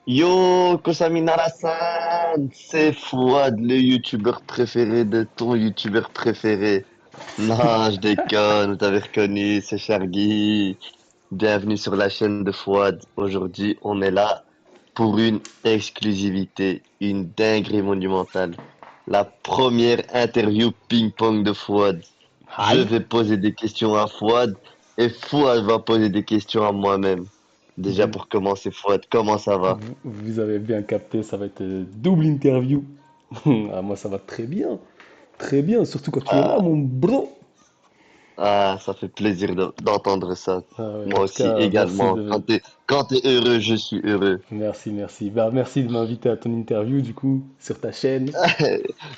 Yo, Kosaminara-san, c'est Fouad, le youtubeur préféré de ton youtubeur préféré. Non, je déconne, vous t'avez reconnu, c'est Shargy. Bienvenue sur la chaîne de Fouad. Aujourd'hui, on est là pour une exclusivité, une dinguerie monumentale. La première interview ping-pong de Fouad. Je Aïe, vais poser des questions à Fouad et Fouad va poser des questions à moi-même. Déjà vous, pour commencer, Fouad, comment ça va? vous avez bien capté, ça va être double interview. Ah, moi, ça va très bien, surtout quand tu es là, Ah, mon bro. ça fait plaisir d'entendre ça. Ah ouais, en Moi tout aussi, cas, également. Quand t'es heureux, je suis heureux. merci. Bah, merci de m'inviter à ton interview, du coup, sur ta chaîne.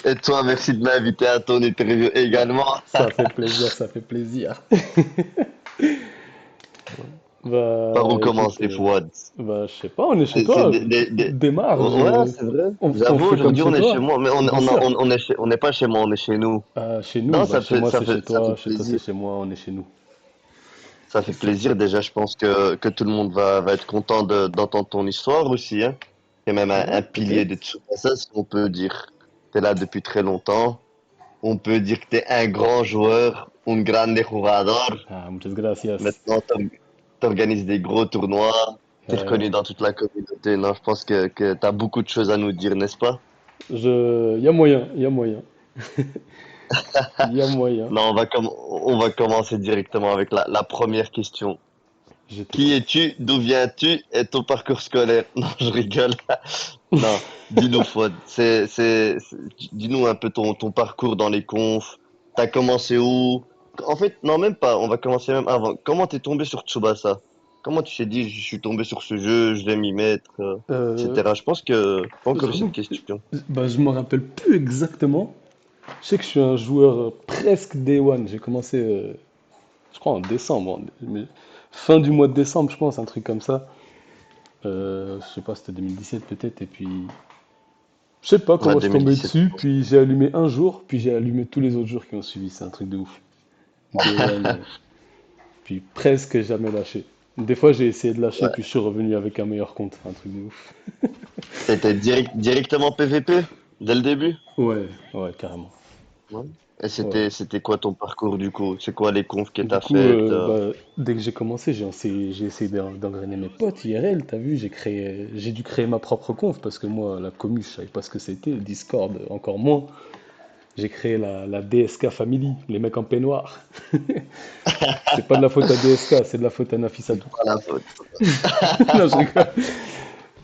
Et toi, merci de m'inviter à ton interview également. Ça fait plaisir. Par où Bah, écoute, commencer, Fouad? bah, je sais pas, on est chez C'est toi. Ouais, Démarre, c'est vrai. on J'avoue, fait comme aujourd'hui, chez on est chez toi. moi, mais Bien sûr. on n'est pas chez moi, on est chez nous. Ah, chez nous, Non, bah, chez moi, ça c'est fait, chez toi, chez toi, c'est plaisir. chez moi, on est chez nous. Ça fait C'est plaisir. Déjà, je pense que tout le monde va être content d'entendre ton histoire aussi, hein. C'est même Ouais, un pilier de peut-être. Tsubasa, si on peut dire. T'es là depuis très longtemps. On peut dire que t'es un grand joueur, un grande jugador. Ah, muchas gracias. Maintenant, t'organises des gros tournois. T'es Ouais, reconnu dans toute la communauté. Non, je pense que t'as beaucoup de choses à nous dire, n'est-ce pas? y a moyen, y a moyen, y a moyen. Non, on va commencer directement avec la première question. Je Qui t'écoute. es-tu? D'où viens-tu? Et ton parcours scolaire? Non, je rigole. Non, dis-nous, Fouad. Dis-nous un peu ton parcours dans les confs. T'as commencé où? En fait, non, même pas. On va commencer même avant. Comment t'es tombé sur Tsubasa? Comment tu t'es dit, je suis tombé sur ce jeu, je vais m'y mettre, Euh, etc. Je pense que pas encore eu J'avoue cette que question. bah, je me rappelle plus exactement. Je sais que je suis un joueur presque Day One. J'ai commencé, je crois, en décembre. Fin du mois de décembre, je pense, un truc comme ça. Je sais pas, c'était 2017 peut-être. Et puis, je sais pas Ouais, comment je suis tombé 2017. dessus. Puis j'ai allumé un jour, puis j'ai allumé tous les autres jours qui ont suivi. C'est un truc de ouf. Day One. Puis presque jamais lâché. Des fois, j'ai essayé de lâcher, puis je suis revenu avec un meilleur compte. Un truc de ouf. T'étais directement PVP dès le début? Ouais, ouais, carrément. Ouais. Et Ouais. c'était quoi ton parcours du coup? C'est quoi les confs que Du t'as coup, faites? bah, dès que j'ai commencé, j'ai essayé d'engrainer mes potes IRL, t'as vu, j'ai dû créer ma propre conf parce que moi, la commu, je savais pas ce que c'était, le Discord, encore moins. J'ai créé la DSK Family, les mecs en peignoir. C'est pas de la faute à DSK, c'est de la faute à C'est Nafisatou. pas la faute. Non, je rigole.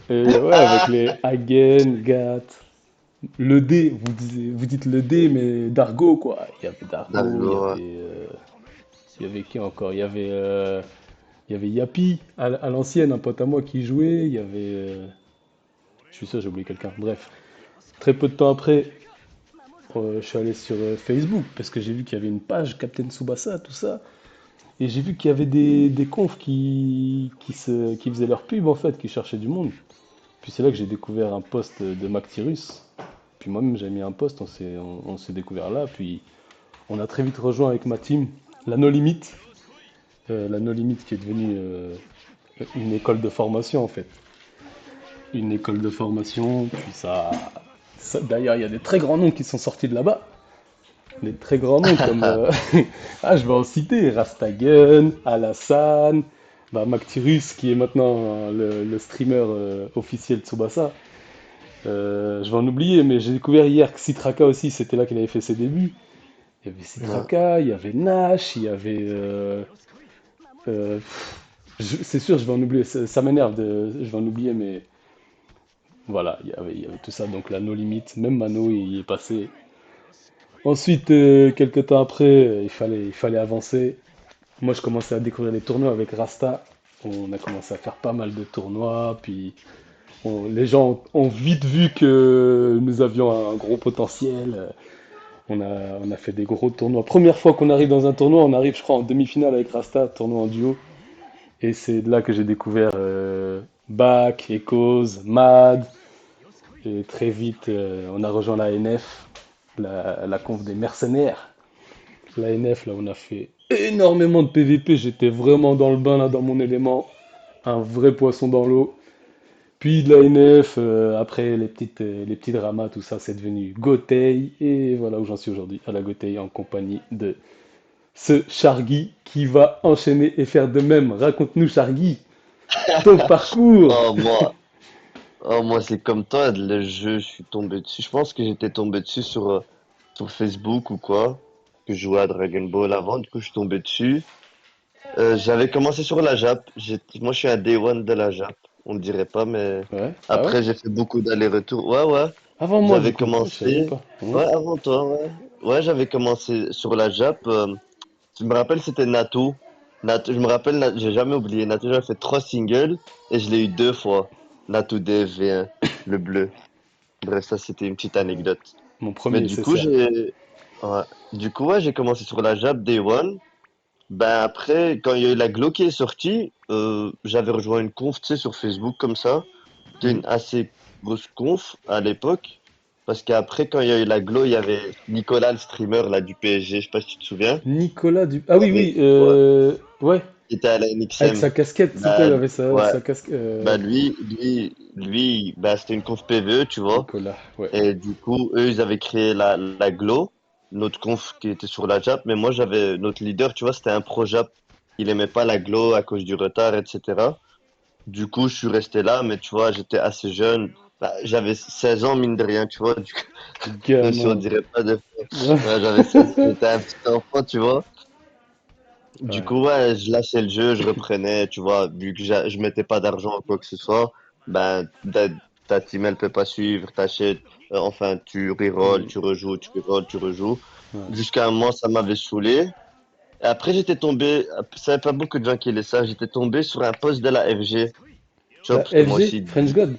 Et ouais, avec Ah, les Hagen, Gat, le D, vous dites le D, mais Dargo, quoi. Il y avait Dargo, d'accord. il y avait qui encore? Il y avait Yapi à l'ancienne, un pote à moi qui jouait. Il y avait. Je suis sûr, j'ai oublié quelqu'un. Bref, très peu de temps après, je suis allé sur Facebook parce que j'ai vu qu'il y avait une page Captain Tsubasa, tout ça. Et j'ai vu qu'il y avait des confs qui faisaient leur pub en fait, qui cherchaient du monde. Puis c'est là que j'ai découvert un post de Mactirus. Puis moi-même, j'ai mis un post, on s'est découvert là. Puis on a très vite rejoint avec ma team la No Limit. La No Limit qui est devenue une école de formation en fait. Une école de formation, puis d'ailleurs, il y a des très grands noms qui sont sortis de là-bas. Des très grands noms comme. Ah, je vais en citer Rastagun, Alassane, bah, Mactirus qui est maintenant le streamer officiel de Tsubasa. Je vais en oublier, mais j'ai découvert hier que Citraka aussi, c'était là qu'il avait fait ses débuts. Il y avait Ouais. Citraka, il y avait Nash, il y avait. C'est sûr, je vais en oublier, ça m'énerve, je vais en oublier, mais voilà, il y avait tout ça, donc la No Limit, même Mano il y est passé. Ensuite, quelques temps après, il fallait avancer. Moi, je commençais à découvrir les tournois avec Rasta. On a commencé à faire pas mal de tournois, puis les gens ont vite vu que nous avions un gros potentiel. On a fait des gros tournois. Première fois qu'on arrive dans un tournoi, on arrive, je crois, en demi-finale avec Rasta, tournoi en duo. Et c'est de là que j'ai découvert Bach, Echoes, Mad. Et très vite, on a rejoint la NF, la conf des mercenaires. La NF, là, on a fait énormément de PVP. J'étais vraiment dans le bain, là, dans mon élément. Un vrai poisson dans l'eau. Puis de la NF, après les petits dramas, tout ça, c'est devenu Gotei. Et voilà où j'en suis aujourd'hui, à la Gotei, en compagnie de ce Shargy qui va enchaîner et faire de même. Raconte-nous, Shargy, ton parcours. Oh, moi, c'est comme toi, le jeu, je suis tombé dessus. Je pense que j'étais tombé dessus sur Facebook ou quoi, que je jouais à Dragon Ball avant, du coup, je suis tombé dessus. J'avais commencé sur la Jap. Moi, je suis un Day One de la Jap. On ne dirait pas, mais Ouais, ah ouais? après, j'ai fait beaucoup d'allers-retours. Ouais, ouais. Avant moi, du J'avais coup. Ah, je savais même commencé. pas. Ouais, avant toi, ouais. Ouais, j'avais commencé sur la Jap. Je me rappelle, c'était Nato. Nato, je me rappelle, j'ai jamais oublié. Nato, j'avais fait 3 singles et je l'ai eu 2 fois. Nato DFV1, le bleu. Bref, ça, c'était une petite anecdote. Mon Mais premier du coup, SSR. ouais. Du coup, ouais, j'ai commencé sur la Jap Day One. Ben après, quand il y a eu la Glo qui est sortie, j'avais rejoint une conf, tu sais, sur Facebook comme ça. C'était Mhm. une assez grosse conf à l'époque. Parce qu'après, quand il y a eu la Glo, il y avait Nicolas, le streamer là, du PSG, je sais pas si tu te souviens. Nicolas du... Ah oui, oui, Ouais, ouais. il était à la Avec NXM. sa casquette, c'est quoi? Il Ben, avait ouais, sa casquette. ben ben, c'était une conf PVE, tu vois. Nicolas, ouais. Et du coup, eux, ils avaient créé la Glo, notre conf qui était sur la Jap, mais moi, j'avais notre leader, tu vois, c'était un pro Jap. Il aimait pas la Glo à cause du retard, etc. Du coup, je suis resté là, mais tu vois, j'étais assez jeune. Bah, j'avais 16 ans, mine de rien, tu vois. Du coup, même si on Gamin. dirait pas de... Ouais, j'avais 16 ans, j'étais un petit enfant, tu vois. Du Ouais. coup, ouais, je lâchais le jeu, je reprenais, tu vois, vu que je mettais pas d'argent ou quoi que ce soit, ben, ta team, elle peut pas suivre, t'achètes, enfin, tu rerolls, Mhm. tu rejoues, tu rerolls, tu rejoues. Ouais. Jusqu'à un moment, ça m'avait saoulé. Et après, j'étais tombé, ça pas beaucoup de gens qui laissent ça, j'étais tombé sur un post de la FG, tu vois, La parce que moi FG, aussi, French God.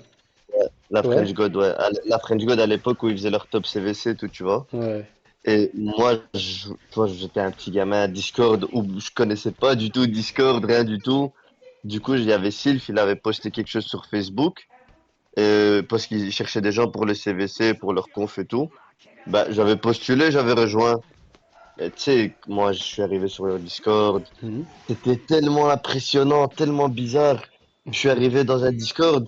la Ouais. French God, ouais, la French God à l'époque où ils faisaient leur top CVC, et tout, tu vois. Ouais. Et moi, tu vois, j'étais un petit gamin à Discord où je connaissais pas du tout Discord, rien du tout. Du coup, il y avait Sylph, il avait posté quelque chose sur Facebook, parce qu'il cherchait des gens pour le CVC, pour leur conf et tout. Bah, j'avais postulé, j'avais rejoint. Et tu sais, moi, je suis arrivé sur leur Discord. Mhm. C'était tellement impressionnant, tellement bizarre. Je suis arrivé dans un Discord.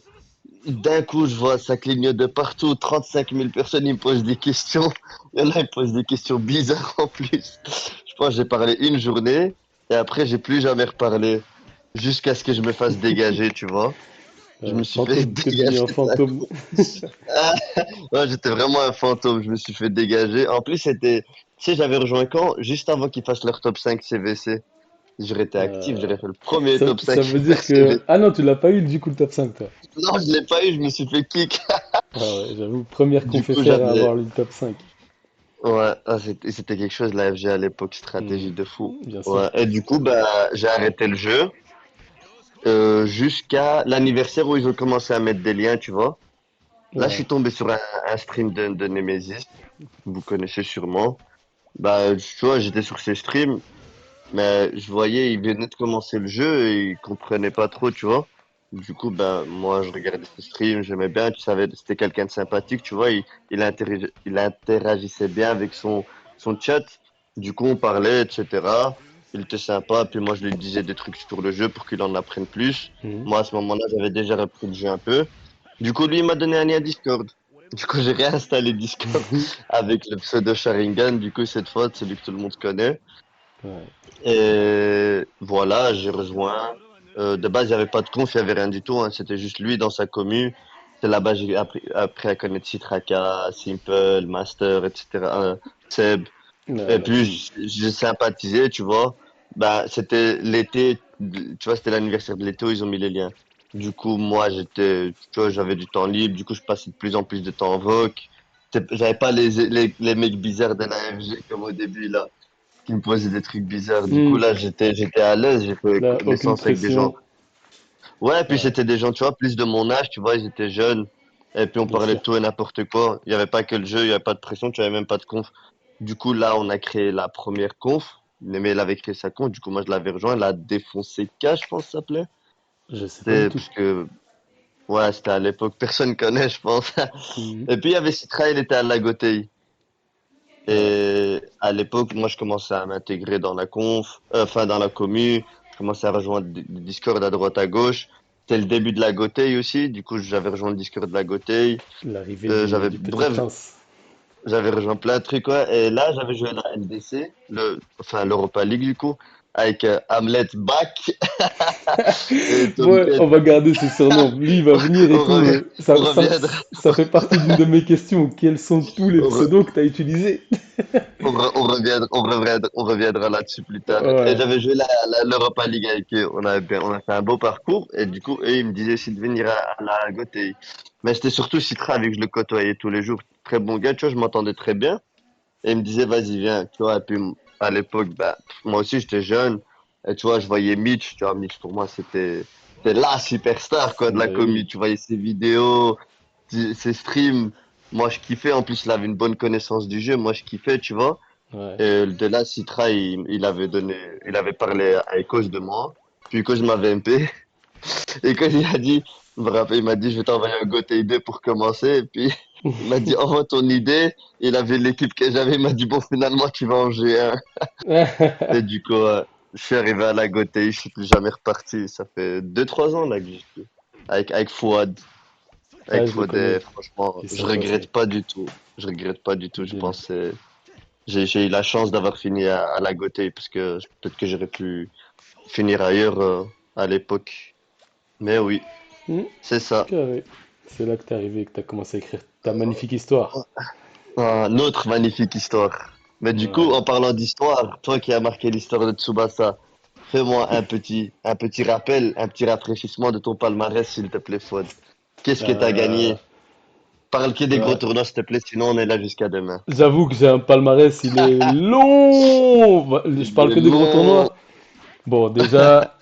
D'un coup, je vois ça clignote de partout. 35 000 personnes, ils me posent des questions. Il y en a, ils me posent des questions bizarres en plus. Je pense que j'ai parlé une journée et après, j'ai plus jamais reparlé. Jusqu'à ce que je me fasse dégager, tu vois. Je me suis fait Fantôme, t'es devenu dégager un de la fantôme. cour. Ah, ouais, j'étais vraiment un fantôme. Je me suis fait dégager. En plus, c'était, tu sais, j'avais rejoint quand? Juste avant qu'ils fassent leur top 5 CVC. J'aurais été actif, Euh, j'aurais fait le premier top ça 5 veut dire que... CVC. Ah non, tu l'as pas eu du coup le top 5 toi. Non, je l'ai pas eu, je me suis fait kick. Ah ouais, j'avoue, première Du coup, confesseur à j'avais, avoir eu le top 5. ouais, ah, c'était quelque chose, la FG à l'époque, Hmm. stratégie de fou. Bien sûr. Ouais. Et du coup, bah, j'ai arrêté le jeu jusqu'à l'anniversaire où ils ont commencé à mettre des liens, tu vois. Là, je Ouais. suis tombé sur un stream de Nemesis, vous connaissez sûrement. Bah, tu vois, j'étais sur ses streams, mais je voyais, il venait de commencer le jeu et il comprenait pas trop, tu vois. Du coup, ben, moi, je regardais ses streams, j'aimais bien, tu savais, c'était quelqu'un de sympathique, tu vois, il interagissait bien avec son chat. Du coup, on parlait, etc. Il était sympa, puis moi, je lui disais des trucs sur le jeu pour qu'il en apprenne plus. Mhm. Moi, à ce moment-là, j'avais déjà repris le jeu un peu. Du coup, lui, il m'a donné un lien Discord. Du coup, j'ai réinstallé Discord avec le pseudo Sharingan. Du coup, cette fois, celui que tout le monde connaît. Ouais. Et voilà, j'ai rejoint. De base, il n'y avait pas de conf, il n'y avait rien du tout, hein. C'était juste lui dans sa commu. C'est là-bas que j'ai appris à connaître Citraka, Simple, Master, etc. Seb. Ouais, Et la puis, team. j'ai sympathisé, tu vois. Bah, c'était l'été, tu vois, c'était l'anniversaire de l'été où ils ont mis les liens. Du coup, moi, tu vois, j'avais du temps libre. Du coup, je passais de plus en plus de temps en voc. J'avais pas les mecs bizarres de la FG comme au début, là qui me posaient des trucs bizarres. Du coup, Hmm. là, j'étais à l'aise, j'ai fait Là, aucune connaissance avec des gens. pression. Ouais, puis Ouais, c'était des gens, tu vois, plus de mon âge, tu vois, ils étaient jeunes. Et puis on bien parlait de sûr. tout et n'importe quoi. Il n'y avait pas que le jeu, il n'y avait pas de pression, tu avais même pas de conf. Du coup, là, on a créé la première conf. Mais elle avait créé sa conf, du coup, moi, je l'avais rejoint. Elle a défoncé K, je pense, que ça s'appelait. Je sais pas du C'était tout. parce que, ouais, c'était à l'époque, personne connaît, je pense. Mhm. Et puis, il y avait Citra, il était à Lagotei. Ouais. Et à l'époque, moi, je commençais à m'intégrer dans la conf, enfin dans la commu. Je commençais à rejoindre des Discord à droite à gauche. c'était le début de la Gotei aussi. Du coup, j'avais rejoint le Discord de la Gotei. L'arrivée du, J'avais, du petit bref, prince. j'avais rejoint plein de trucs, ouais. Et là, j'avais joué à la LDC, enfin l'Europa League du coup, avec Hamlet Back et Bon, Tomken. on va garder ce surnom. Lui, il va venir et On tout. revient, on Ça, ça, reviendra, ça fait partie d'une de mes questions. Quels sont tous les on, re- pseudos que tu as utilisés? on reviendra là-dessus plus tard. Et Ouais, j'avais joué l'Europa League avec eux. On a fait un beau parcours. Et du coup, eux, ils me disaient aussi de venir à la Gotei. Mais c'était surtout Citra, vu que je le côtoyais tous les jours. Très bon gars, tu vois, je m'entendais très bien. Et il me disait, vas-y, viens, tu vois. Et puis, à l'époque, bah, moi aussi, j'étais jeune. Et tu vois, je voyais Mitch. Tu vois, Mitch, pour moi, c'était la superstar, quoi, de la ben commu. oui. Tu voyais ses vidéos, ses streams. Moi, je kiffais. En plus, il avait une bonne connaissance du jeu. Moi, je kiffais, tu vois. Ouais. Et de là, Citra, il avait parlé à Ecos de moi. Puis Ecos m'avait MP. Et quand il a dit, je me rappelle, il m'a dit, je vais t'envoyer un Gotei 2 pour commencer. Et puis, il m'a dit, envoie ton idée. Il avait l'équipe que j'avais. Il m'a dit, bon, finalement, tu vas en G1. Et du coup, je suis arrivé à la Gotei. Je suis plus jamais reparti. Ça fait 2 3 ans, là, que j'y suis. Avec Fouad. Ah, Avec je le Fouad, connais. et franchement, Il est je sympa, regrette pas du tout. Je regrette pas du tout. Je Débile. pense que j'ai eu la chance d'avoir fini à la Gotei parce que peut-être que j'aurais pu finir ailleurs à l'époque. Mais oui, Hmm, c'est ça. carré. C'est là que t'es arrivé et que t'as commencé à écrire ta magnifique histoire. Un autre magnifique histoire. Mais du coup, Ouais. en parlant d'histoire, toi qui as marqué l'histoire de Tsubasa, fais-moi un petit rappel, un petit rafraîchissement de ton palmarès, s'il te plaît, Fouad. Qu'est-ce que tu as Euh, gagné? Parle que des gros ouais. tournois, s'il te plaît, sinon on est là jusqu'à demain. J'avoue que j'ai un palmarès, il est long. Je Il parle est que des gros long. tournois. Bon, déjà,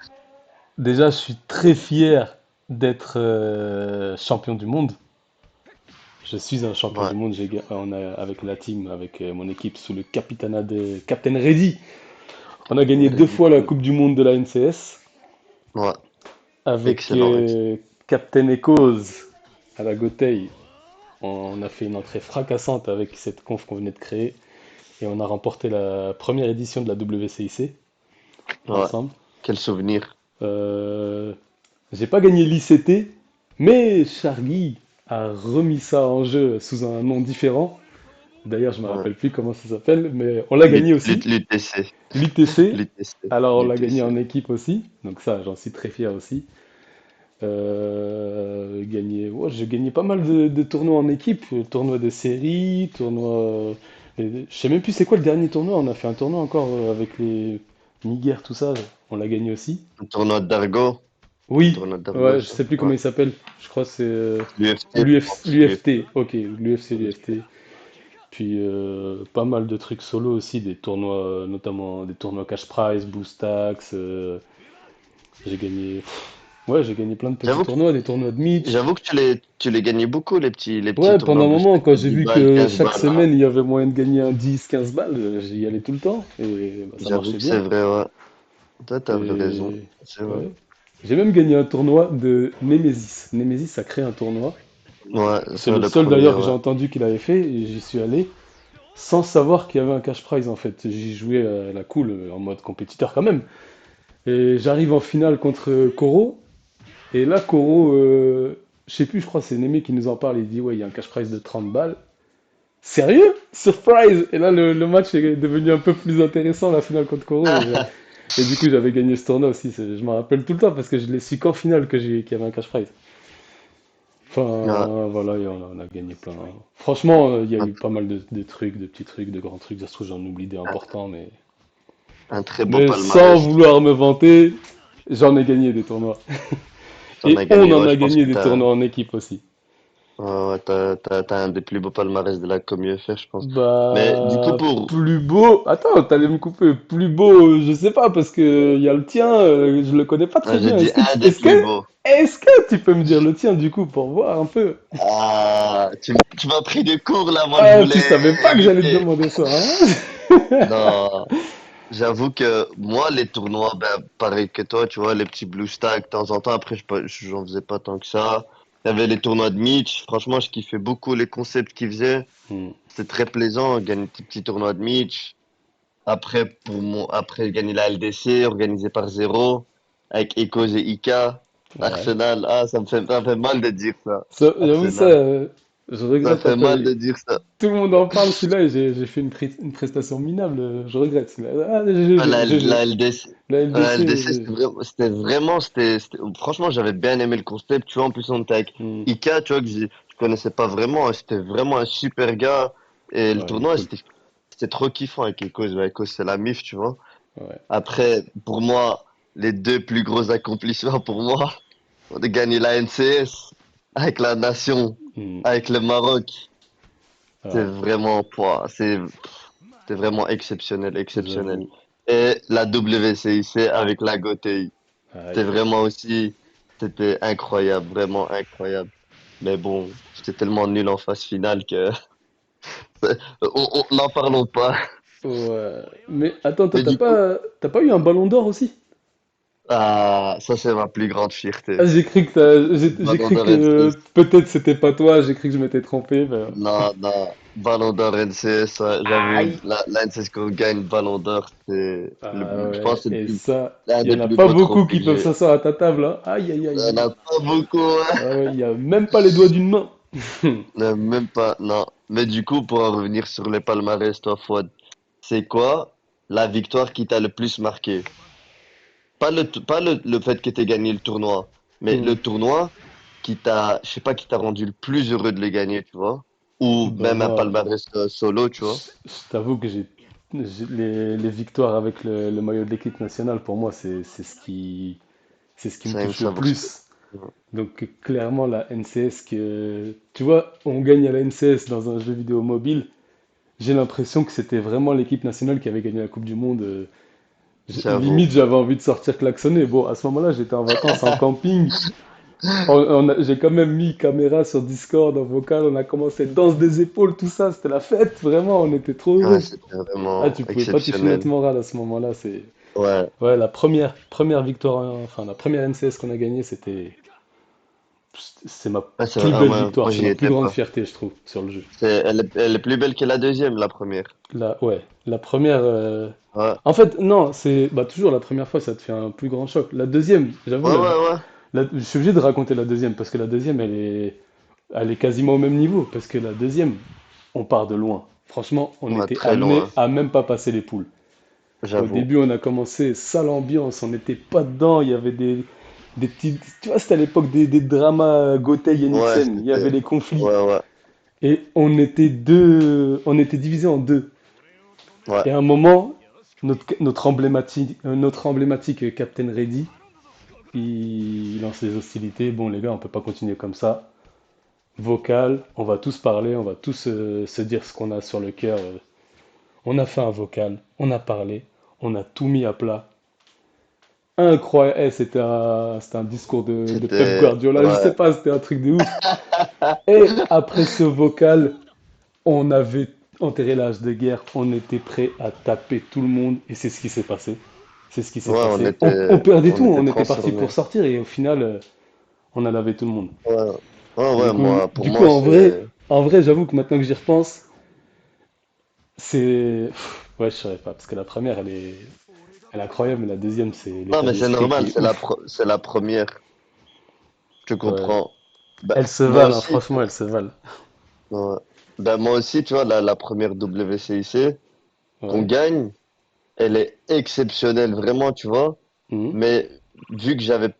je suis très fier d'être champion du monde. Je suis un champion Ouais, du monde. On a, avec la team, avec mon équipe sous le capitanat de Captain Reddy. On a gagné deux fois la ridicule. Coupe du Monde de la NCS Ouais, avec excellent, excellent. Captain Echoes à la Gotei. On a fait une entrée fracassante avec cette conf qu'on venait de créer et on a remporté la première édition de la WCIC Ouais, ensemble. quel souvenir. Euh, j'ai pas gagné l'ICT, mais Shargy a remis ça en jeu sous un nom différent. D'ailleurs, je me Ouais. rappelle plus comment ça s'appelle, mais on l'a gagné aussi. L'UTC. L'UTC, L'UTC. alors on l'a gagné L'UTC. en équipe aussi, donc ça, j'en suis très fier aussi. Ouais, j'ai gagné pas mal de tournois en équipe, tournois de série, tournois. Je sais même plus c'est quoi le dernier tournoi. On a fait un tournoi encore avec les Niger, tout ça. On l'a gagné aussi. Un tournoi d'Argo. Un Oui, tournoi d'Argo, ouais, je ça. sais plus comment Ouais. il s'appelle. Je crois que c'est L'UFT, je l'UF pense. l'UFT. Ok, l'UFC, l'UFT. l'UFT. Puis pas mal de trucs solo aussi, des tournois, notamment des tournois cash prize, boostax. J'ai gagné. Ouais, j'ai gagné plein de petits J'avoue que, tournois, des tournois de Mitch. j'avoue que tu les gagnais beaucoup, les petits Ouais, tournois pendant un moment, boostés quand de j'ai 10 vu balles, que 15 chaque balles, là. semaine il y avait moyen de gagner un 10, 15 balles, j'y allais tout le temps et bah, ça J'avoue marchait que c'est bien. vrai, ouais. Toi, t'as raison. Et C'est vrai. ouais. J'ai même gagné un tournoi de Nemesis. Nemesis a créé un tournoi. Ouais, C'est c'est le le seul premier, d'ailleurs que j'ai ouais. entendu qu'il avait fait et j'y suis allé sans savoir qu'il y avait un cash prize en fait. J'y jouais à la cool en mode compétiteur quand même. Et j'arrive en finale contre Koro. Et là, Koro, je sais plus, je crois que c'est Neme qui nous en parle. Il dit ouais, il y a un cash prize de 30 balles. Sérieux? Surprise! Et là, le match est devenu un peu plus intéressant, la finale contre Koro. Et du coup, j'avais gagné ce tournoi aussi. Je m'en rappelle tout le temps parce que je l'ai su qu'en finale qu'il y avait un cash prize. Ouais, Enfin, voilà, et on a gagné plein. Franchement, il y a un, eu pas mal de trucs, de petits trucs, de grands trucs. Ça se trouve, j'en oublie des un- importants, un très beau mais sans palmarès. vouloir me vanter, j'en ai gagné des tournois. T'en as Et on gagné, en ouais, a je pense gagné que des tournois en équipe aussi. ouais, t'as un des plus beaux palmarès de la commu FR, je pense. Mais du coup, Bah, pour, plus beau. Attends, t'allais me couper. Plus beau, je sais pas, parce que il y a le tien, je le connais pas très j'ai bien. dit un des plus beaux. Est-ce que tu peux me dire le tien du coup pour voir un peu? Ah, tu m'as pris de court là, moi je Ah, tu voulais savais pas que j'allais te éviter. demander ça, hein? Non, j'avoue que moi, les tournois, ben, pareil que toi, tu vois, les petits blue stack de temps en temps, après, j'en faisais pas tant que ça. Il y avait les tournois de Mitch, franchement, je kiffais beaucoup les concepts qu'il faisait. Hmm. C'était très plaisant, gagner des petits tournois de Mitch. Après, gagner la LDC, organisée par Zero, avec Ecos et Ika. Ouais. Arsenal, ah, ça me fait mal de dire ça. J'avoue, ça, Arsenal, je ça me regrette un fait peu. mal de dire ça. Tout le monde en parle, celui-là, et j'ai fait une prestation minable. Je regrette celui-là. Ah, Ah, GG, La GG. LDC, La la LDC, LDC, GG. franchement, j'avais bien aimé le concept, tu vois, en plus on était avec Hmm. Ika, tu vois, je connaissais pas vraiment, hein, c'était vraiment un super gars, et le Ouais, il est tournoi, cool. c'était trop kiffant avec Eko, Eko, c'est la mif, tu vois. Ouais. Après, pour moi, les deux plus gros accomplissements pour moi, on a gagné la NCS avec la nation, Hmm. avec le Maroc, c'est Ouais, vraiment, pouah, c'est vraiment exceptionnel, exceptionnel. j'avoue. Et la WCIC avec la GOTY. C'était Aïe. vraiment aussi, c'était incroyable, vraiment incroyable. Mais bon, j'étais tellement nul en phase finale que n'en parlons pas. Ouais. Mais attends, toi, Mais du coup, t'as pas eu un ballon d'or aussi? ah, ça c'est ma plus grande fierté. Ah, j'ai cru que j'ai Ballon cru d'Or que NCS. peut-être c'était pas toi, j'ai cru que je m'étais trompé. Non, non, Ballon d'Or NCS, ça, j'avoue, Aïe! la NCS qu'on gagne Ballon d'Or, Ah je pense ouais, que et ça, l'un il y des en a plus pas beaux beaucoup trophées qui que peuvent j'ai. s'asseoir à ta table, hein. Aïe, aïe, Il aïe, y en aïe. a pas beaucoup, hein. Ah ouais, il y a même pas les doigts d'une main. Même pas, non. Mais du coup, pour en revenir sur les palmarès, toi, Fouad, c'est quoi la victoire qui t'a le plus marqué? Pas le fait que t'aies gagné le tournoi, mais Hmm. le tournoi je sais pas, qui t'a rendu le plus heureux de le gagner, tu vois? Ou Bah même un moi, palmarès solo, tu vois? je t'avoue que les victoires avec le maillot de l'équipe nationale, pour moi, c'est ce qui me C'est une touche le saveur. plus. Donc clairement, la NCS, tu vois, on gagne à la NCS dans un jeu vidéo mobile. J'ai l'impression que c'était vraiment l'équipe nationale qui avait gagné la Coupe du Monde. J'avoue. Limite, j'avais envie de sortir klaxonner. Bon, à ce moment-là, j'étais en vacances en camping. J'ai quand même mis caméra sur Discord en vocal. On a commencé danse des épaules, tout ça. C'était la fête. Vraiment, on était trop Ouais, heureux. c'était Ah, vraiment tu pouvais pas toucher notre exceptionnel. morale à ce moment-là. C'est Ouais, ouais, la première victoire, enfin la première NCS qu'on a gagnée, c'est ma ouais, c'est plus vrai, belle moi, victoire. moi C'est j'y ma plus étais grande pas. fierté, je trouve, sur le jeu. Elle est plus belle que la deuxième, la première. Ouais, la première. Ouais, En fait, non, c'est bah, toujours la première fois, ça te fait un plus grand choc. La deuxième, j'avoue, ouais, ouais, ouais. je suis obligé de raconter la deuxième parce que la deuxième, elle est quasiment au même niveau. Parce que la deuxième, on part de loin. Franchement, on Ouais, était très amené loin, à même pas passer les poules. Au j'avoue. début, on a commencé, sale ambiance, on n'était pas dedans. Il y avait des petits. Tu vois, c'était à l'époque des dramas Gotei et Ouais, Nixon. Il y avait c'était. les conflits. Ouais, ouais, Et on était divisés en deux. ouais. Et à un moment, notre emblématique Captain Ready, il lance les hostilités. Bon, les gars, on peut pas continuer comme ça. Vocal, on va tous parler, on va tous se dire ce qu'on a sur le cœur. On a fait un vocal, on a parlé, on a tout mis à plat. Incroyable. C'était un discours de Pep C'était. Guardiola, je sais Ouais. pas, c'était un truc de ouf. Et après ce vocal, on avait enterré l'âge de guerre, on était prêt à taper tout le monde, et c'est ce qui s'est passé. C'est ce qui s'est Ouais, passé. On perdait on tout, était on était parti pour transformés. sortir, et au final, on a lavé tout le monde. Ouais, ouais, ouais, moi, pour Du coup, moi, c'est. en vrai, j'avoue que maintenant que j'y repense, ouais, je saurais pas, parce que la première, elle est incroyable, mais la deuxième, c'est Non, l'état mais c'est d'esprit qui normal, est ouf. c'est la première. Je Ouais. comprends. Bah, Elles se moi valent, hein, aussi, tu franchement, elles se valent. vois. Ouais. Bah, moi aussi, tu vois, la première WCIC qu'on Ouais. gagne, elle est exceptionnelle, vraiment, tu vois. Mhm. Mais vu que j'avais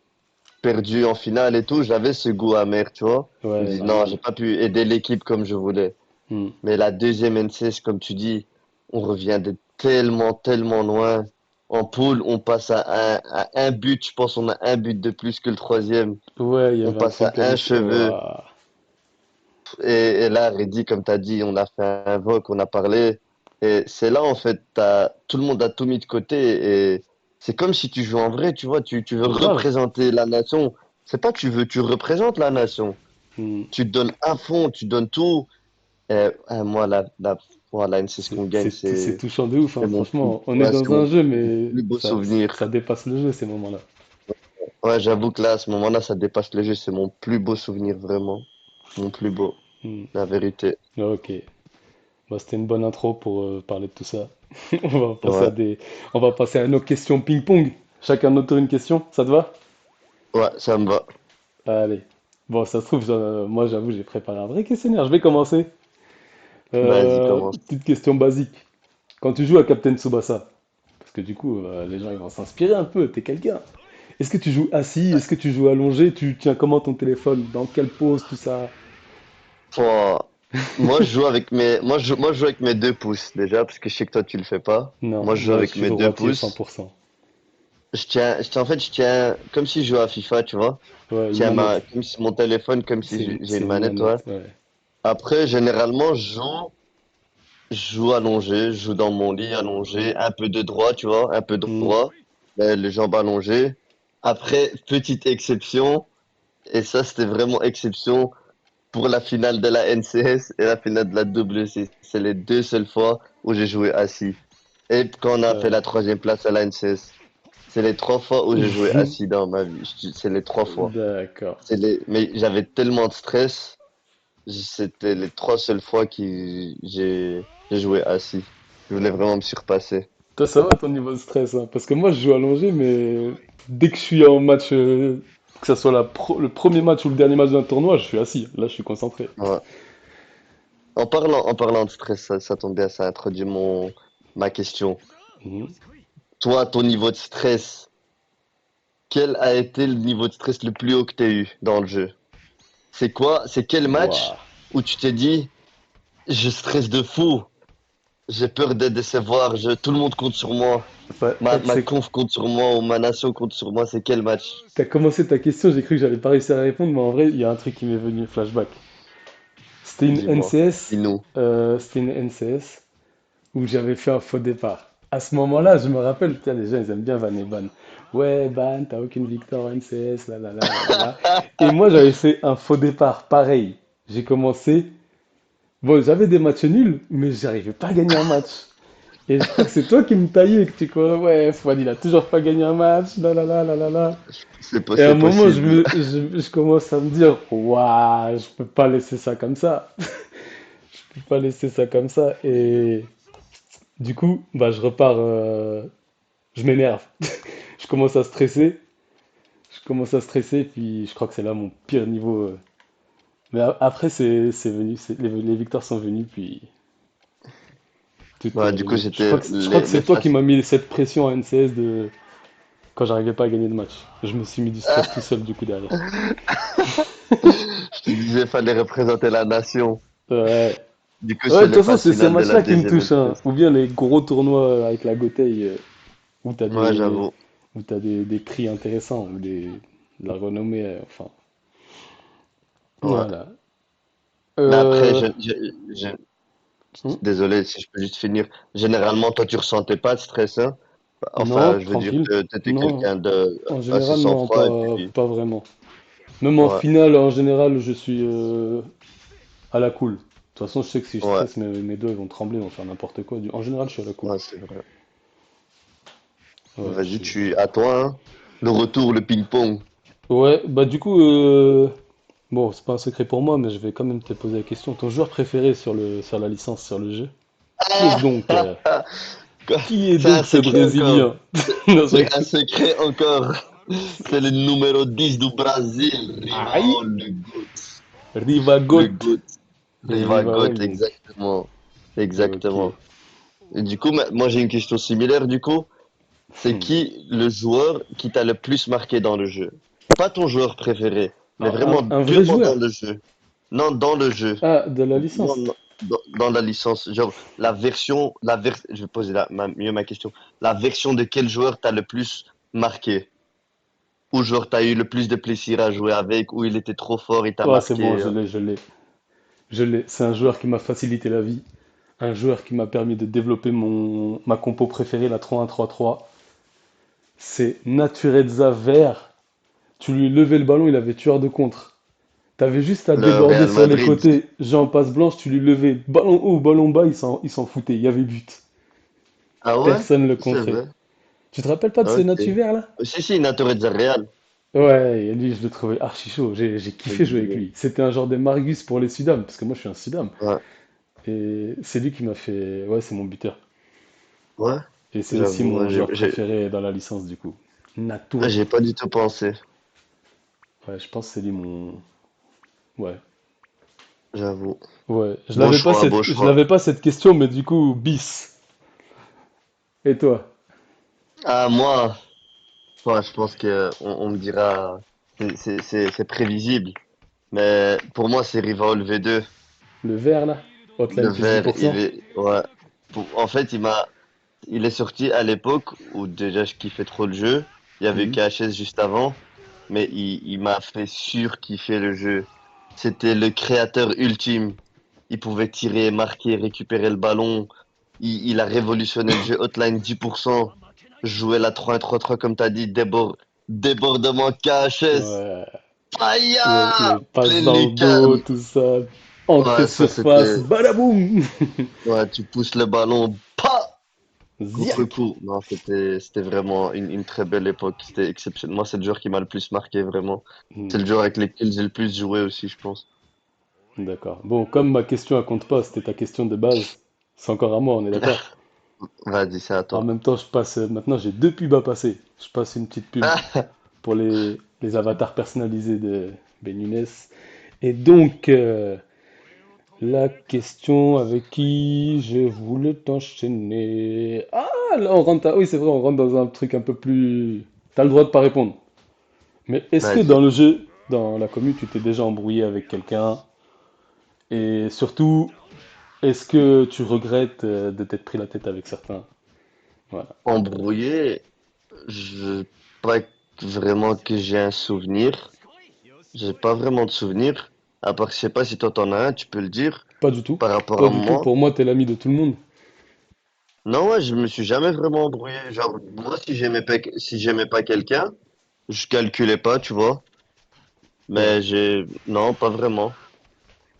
perdu en finale et tout, j'avais ce goût amer, tu vois. Je me Ouais, dis, non, j'ai normal. pas pu aider l'équipe comme je voulais. Mhm. Mais la deuxième NCS, comme tu dis, on revient de tellement, tellement loin. En poule, on passe à un but. Je pense qu'on a un but de plus que le troisième. Ouais, il y On avait un passe à truc un avec. cheveu. Ouah. Et là, Reddy, comme tu as dit, on a fait un vote, on a parlé. Et c'est là, en fait, tout le monde a tout mis de côté. Et c'est comme si tu joues en vrai, tu vois. Tu veux Grave. représenter la nation. C'est pas tu veux, tu représentes la nation. Mhm. Tu te donnes à fond, tu donnes tout. Et, moi, voilà, c'est ce qu'on gagne, C'est touchant de ouf, c'est hein. mon plus, Franchement, on est ouais, c'est dans un jeu, mon mais plus beau ça souvenir. dépasse le jeu, ces moments-là. Ouais, j'avoue que là, à ce moment-là, ça dépasse le jeu. C'est mon plus beau souvenir, vraiment. Mon plus beau, Mhm. la vérité. Ok. Bah, c'était une bonne intro pour parler de tout ça. On va passer Ouais. on va passer à nos questions ping-pong. Chacun notre tour une question, ça te va? Ouais, ça me va. Allez. Bon, ça se trouve, moi j'avoue, j'ai préparé un vrai questionnaire. Je vais commencer. Vas-y, commence. Petite question basique. Quand tu joues à Captain Tsubasa, parce que du coup, les gens ils vont s'inspirer un peu, t'es quelqu'un. Est-ce que tu joues assis? Est-ce que tu joues allongé? Tu tiens comment ton téléphone? Dans quelle pose, tout ça? Faut- moi, je joue avec mes 2 pouces déjà, parce que je sais que toi, tu le fais pas. Non, Moi, je joue moi je avec suis mes deux droitier pouces. 100%. En fait, je tiens comme si je jouais à FIFA, tu vois. Ouais, Je une tiens manette. comme si mon téléphone, comme si j'ai C'est une une manette, ouais. manette, ouais. Après, généralement, je joue allongé, je joue dans mon lit allongé, un peu de droit, tu vois, un peu de Hmm, droit, les jambes allongées. Après, petite exception, et ça, c'était vraiment exception pour la finale de la NCS et la finale de la WC. C'est les 2 seules fois où j'ai joué assis. Et quand on a fait ouais. la 3e place à la NCS. C'est les 3 fois où j'ai joué assis dans ma vie. C'est les 3 fois. D'accord. Mais j'avais tellement de stress. C'était les 3 seules fois que j'ai joué assis. Je voulais vraiment me surpasser. Toi, ça va ton niveau de stress, hein? Parce que moi, je joue allongé, mais dès que je suis en match, que ce soit le premier match ou le dernier match d'un tournoi, je suis assis. Là, je suis concentré. Ouais. En parlant de stress, ça tombe bien, ça introduit ma question. Mhm. Toi, ton niveau de stress, quel a été le niveau de stress le plus haut que tu as eu dans le jeu? C'est quel Waouh. match où tu t'es dit, je stresse de fou, j'ai peur de décevoir, tout le monde compte sur moi, ma conf compte sur moi ou ma nation compte sur moi, c'est quel match? T'as commencé ta question, j'ai cru que j'allais pas réussir à répondre, mais en vrai, il y a un truc qui m'est venu, flashback. C'était une Dis-moi, NCS, dis-nous. c'était une NCS où j'avais fait un faux départ. À ce moment-là, je me rappelle, tiens, les gens, ils aiment bien Van et Ban. Ouais, Ban, t'as aucune victoire en NCS, là, là, là, là, là, là. Et moi, j'avais fait un faux départ, pareil. J'ai commencé. Bon, j'avais des matchs nuls, mais j'arrivais pas à gagner un match. Et je crois que c'est toi qui me taillais, que tu quoi, ouais, Fouad, il a toujours pas gagné un match, là, là, là, là, là, là. Et à un C'est moment, possible. je commence à me dire, waouh, je peux pas laisser ça comme ça. Je peux pas laisser ça comme ça. Et du coup, bah, je repars, je m'énerve. Je commence à stresser. Je commence à stresser, puis je crois que c'est là mon pire niveau. Mais après, c'est venu, les victoires sont venues, puis tout est Ouais, du coup, revenu. c'était Je crois que les c'est toi qui faces. m'as mis cette pression à NCS de quand j'arrivais pas à gagner de match. Je me suis mis du stress tout seul du coup derrière. Je te disais, fallait représenter la nation. Ouais. Du coup, Ouais, c'est de toute les façon, phases c'est ces finales de la matchs-là qui me deuxième touchent, hein. LCS. Ou bien les gros tournois avec la Gotei Ouais, j'avoue. où t'as des prix intéressants ou de la renommée, enfin. Ouais. Voilà. Mais après, Euh, je- hmm, désolé si je peux juste finir. Généralement, toi, tu ressentais pas de stress, hein? non, Enfin, je veux dire tranquille. que t'étais Non, quelqu'un de en assez général, non, sang-froid et puis, pas vraiment. Même en ouais, finale, en général, je suis à la cool. De toute façon, je sais que si je ouais, stresse, mes doigts ils vont trembler, ils vont faire n'importe quoi. En général, je suis à la cool. ouais, c'est vrai. Ouais, je Vas-y, suis. tu à toi, hein? Le retour, le ping-pong. Ouais, bah du coup, bon, c'est pas un secret pour moi, mais je vais quand même te poser la question. Ton joueur préféré sur la licence, sur le jeu? Qui est-ce donc, qui est C'est un donc ce secret encore. Brésilien? Non, je C'est un rigole. secret encore. C'est le numéro 10 du Brésil, Aïe! Rivaol, le GOAT. Le Rivagoat. GOAT. Riva GOAT, Rivaol, donc. exactement. Ok. Exactement. Et du coup, moi j'ai une question similaire du coup. C'est Hmm. qui le joueur qui t'a le plus marqué dans le jeu? Pas ton joueur préféré, mais vraiment Un vrai purement dans joueur? le jeu. Non, dans le jeu. Ah, de la Non, licence. non, dans la licence. Genre, je vais poser mieux ma question. La version de quel joueur t'a le plus marqué? Ou genre, t'as eu le plus de plaisir à jouer avec, ou il était trop fort, il t'a Ouais, c'est bon, marqué. je l'ai. Je l'ai. C'est un joueur qui m'a facilité la vie. Un joueur qui m'a permis de développer ma compo préférée, la 3-1-3-3. C'est Naturezza Vert. Tu lui levais le ballon, il avait tueur de contre. T'avais juste à Le déborder Real sur les Madrid. côtés. Jean passe blanche, tu lui levais. Ballon haut, ballon bas, il s'en foutait. Il y avait but. Ah ouais? Personne le C'est contrait. vrai. Tu te rappelles pas de ce Ok. Natu Vert là? Si, Naturezza Real. Ouais, et lui, je le trouvais archi chaud. J'ai kiffé jouer avec Ouais. lui. C'était un genre de Margus pour les Sudam, parce que moi je suis un Sudam. Et c'est lui qui m'a fait. Ouais, c'est mon buteur. Ouais, Et c'est aussi j'avoue, mon joueur préféré dans la licence du coup. Nature. j'ai pas du tout pensé. Ouais, je pense que c'est lui mon. Ouais. J'avoue. Ouais. Beau choix, beau Je choix. l'avais pas cette question, mais du coup, bis. Et toi? Ah, moi, je pense que on me dira, c'est prévisible. Mais pour moi, c'est Rival V2. Le vert là? Le Hotline plus vert, il 10%? est, ouais. En fait, il est sorti à l'époque où déjà je kiffais trop le jeu. Il y avait eu Mhm. KHS juste avant, mais il m'a fait surkiffer le jeu. C'était le créateur ultime. Il pouvait tirer, marquer, récupérer le ballon. Il a révolutionné le jeu. Hotline 10%. Jouer la 3-1-3-3 comme t'as dit. Débordement KHS. Ouais. Les Faya! passes Pleine dans le dos, lucarne. tout ça. Entrée de Ouais, ça surface, c'était. badaboum! Ouais, tu pousses le ballon. Pa! Ziac! Contre-coup. Non, c'était vraiment une très belle époque. C'était exceptionnel. Moi, c'est le joueur qui m'a le plus marqué, vraiment. C'est Hmm, le joueur avec lequel j'ai le plus joué aussi, je pense. d'accord. Bon, comme ma question elle compte pas, c'était ta question de base. C'est encore à moi, on est d'accord? Vas-y, c'est à En toi. même temps, je passe. Maintenant, j'ai deux pubs à passer. Je passe une petite pub pour les avatars personnalisés de Ben Younes. Et donc, la question avec qui je voulais t'enchaîner. Ah, là, on rentre. Oui, c'est vrai, on rentre dans un truc un peu plus. T'as le droit de pas répondre. Mais est-ce que dans Vas-y. le jeu, dans la commune, tu t'es déjà embrouillé avec quelqu'un? Et surtout, est-ce que tu regrettes de t'être pris la tête avec certains? Voilà. Embrouillé, je pas vraiment que j'ai un souvenir. J'ai pas vraiment de souvenir. À part, je sais pas si toi t'en as un, tu peux le dire Pas du tout. par rapport Pas à du tout. moi. Pour moi, t'es l'ami de tout le monde. Non, ouais, je me suis jamais vraiment embrouillé. Genre, moi, si j'aimais pas quelqu'un, je calculais pas, tu vois. Ouais, Mais non, pas vraiment.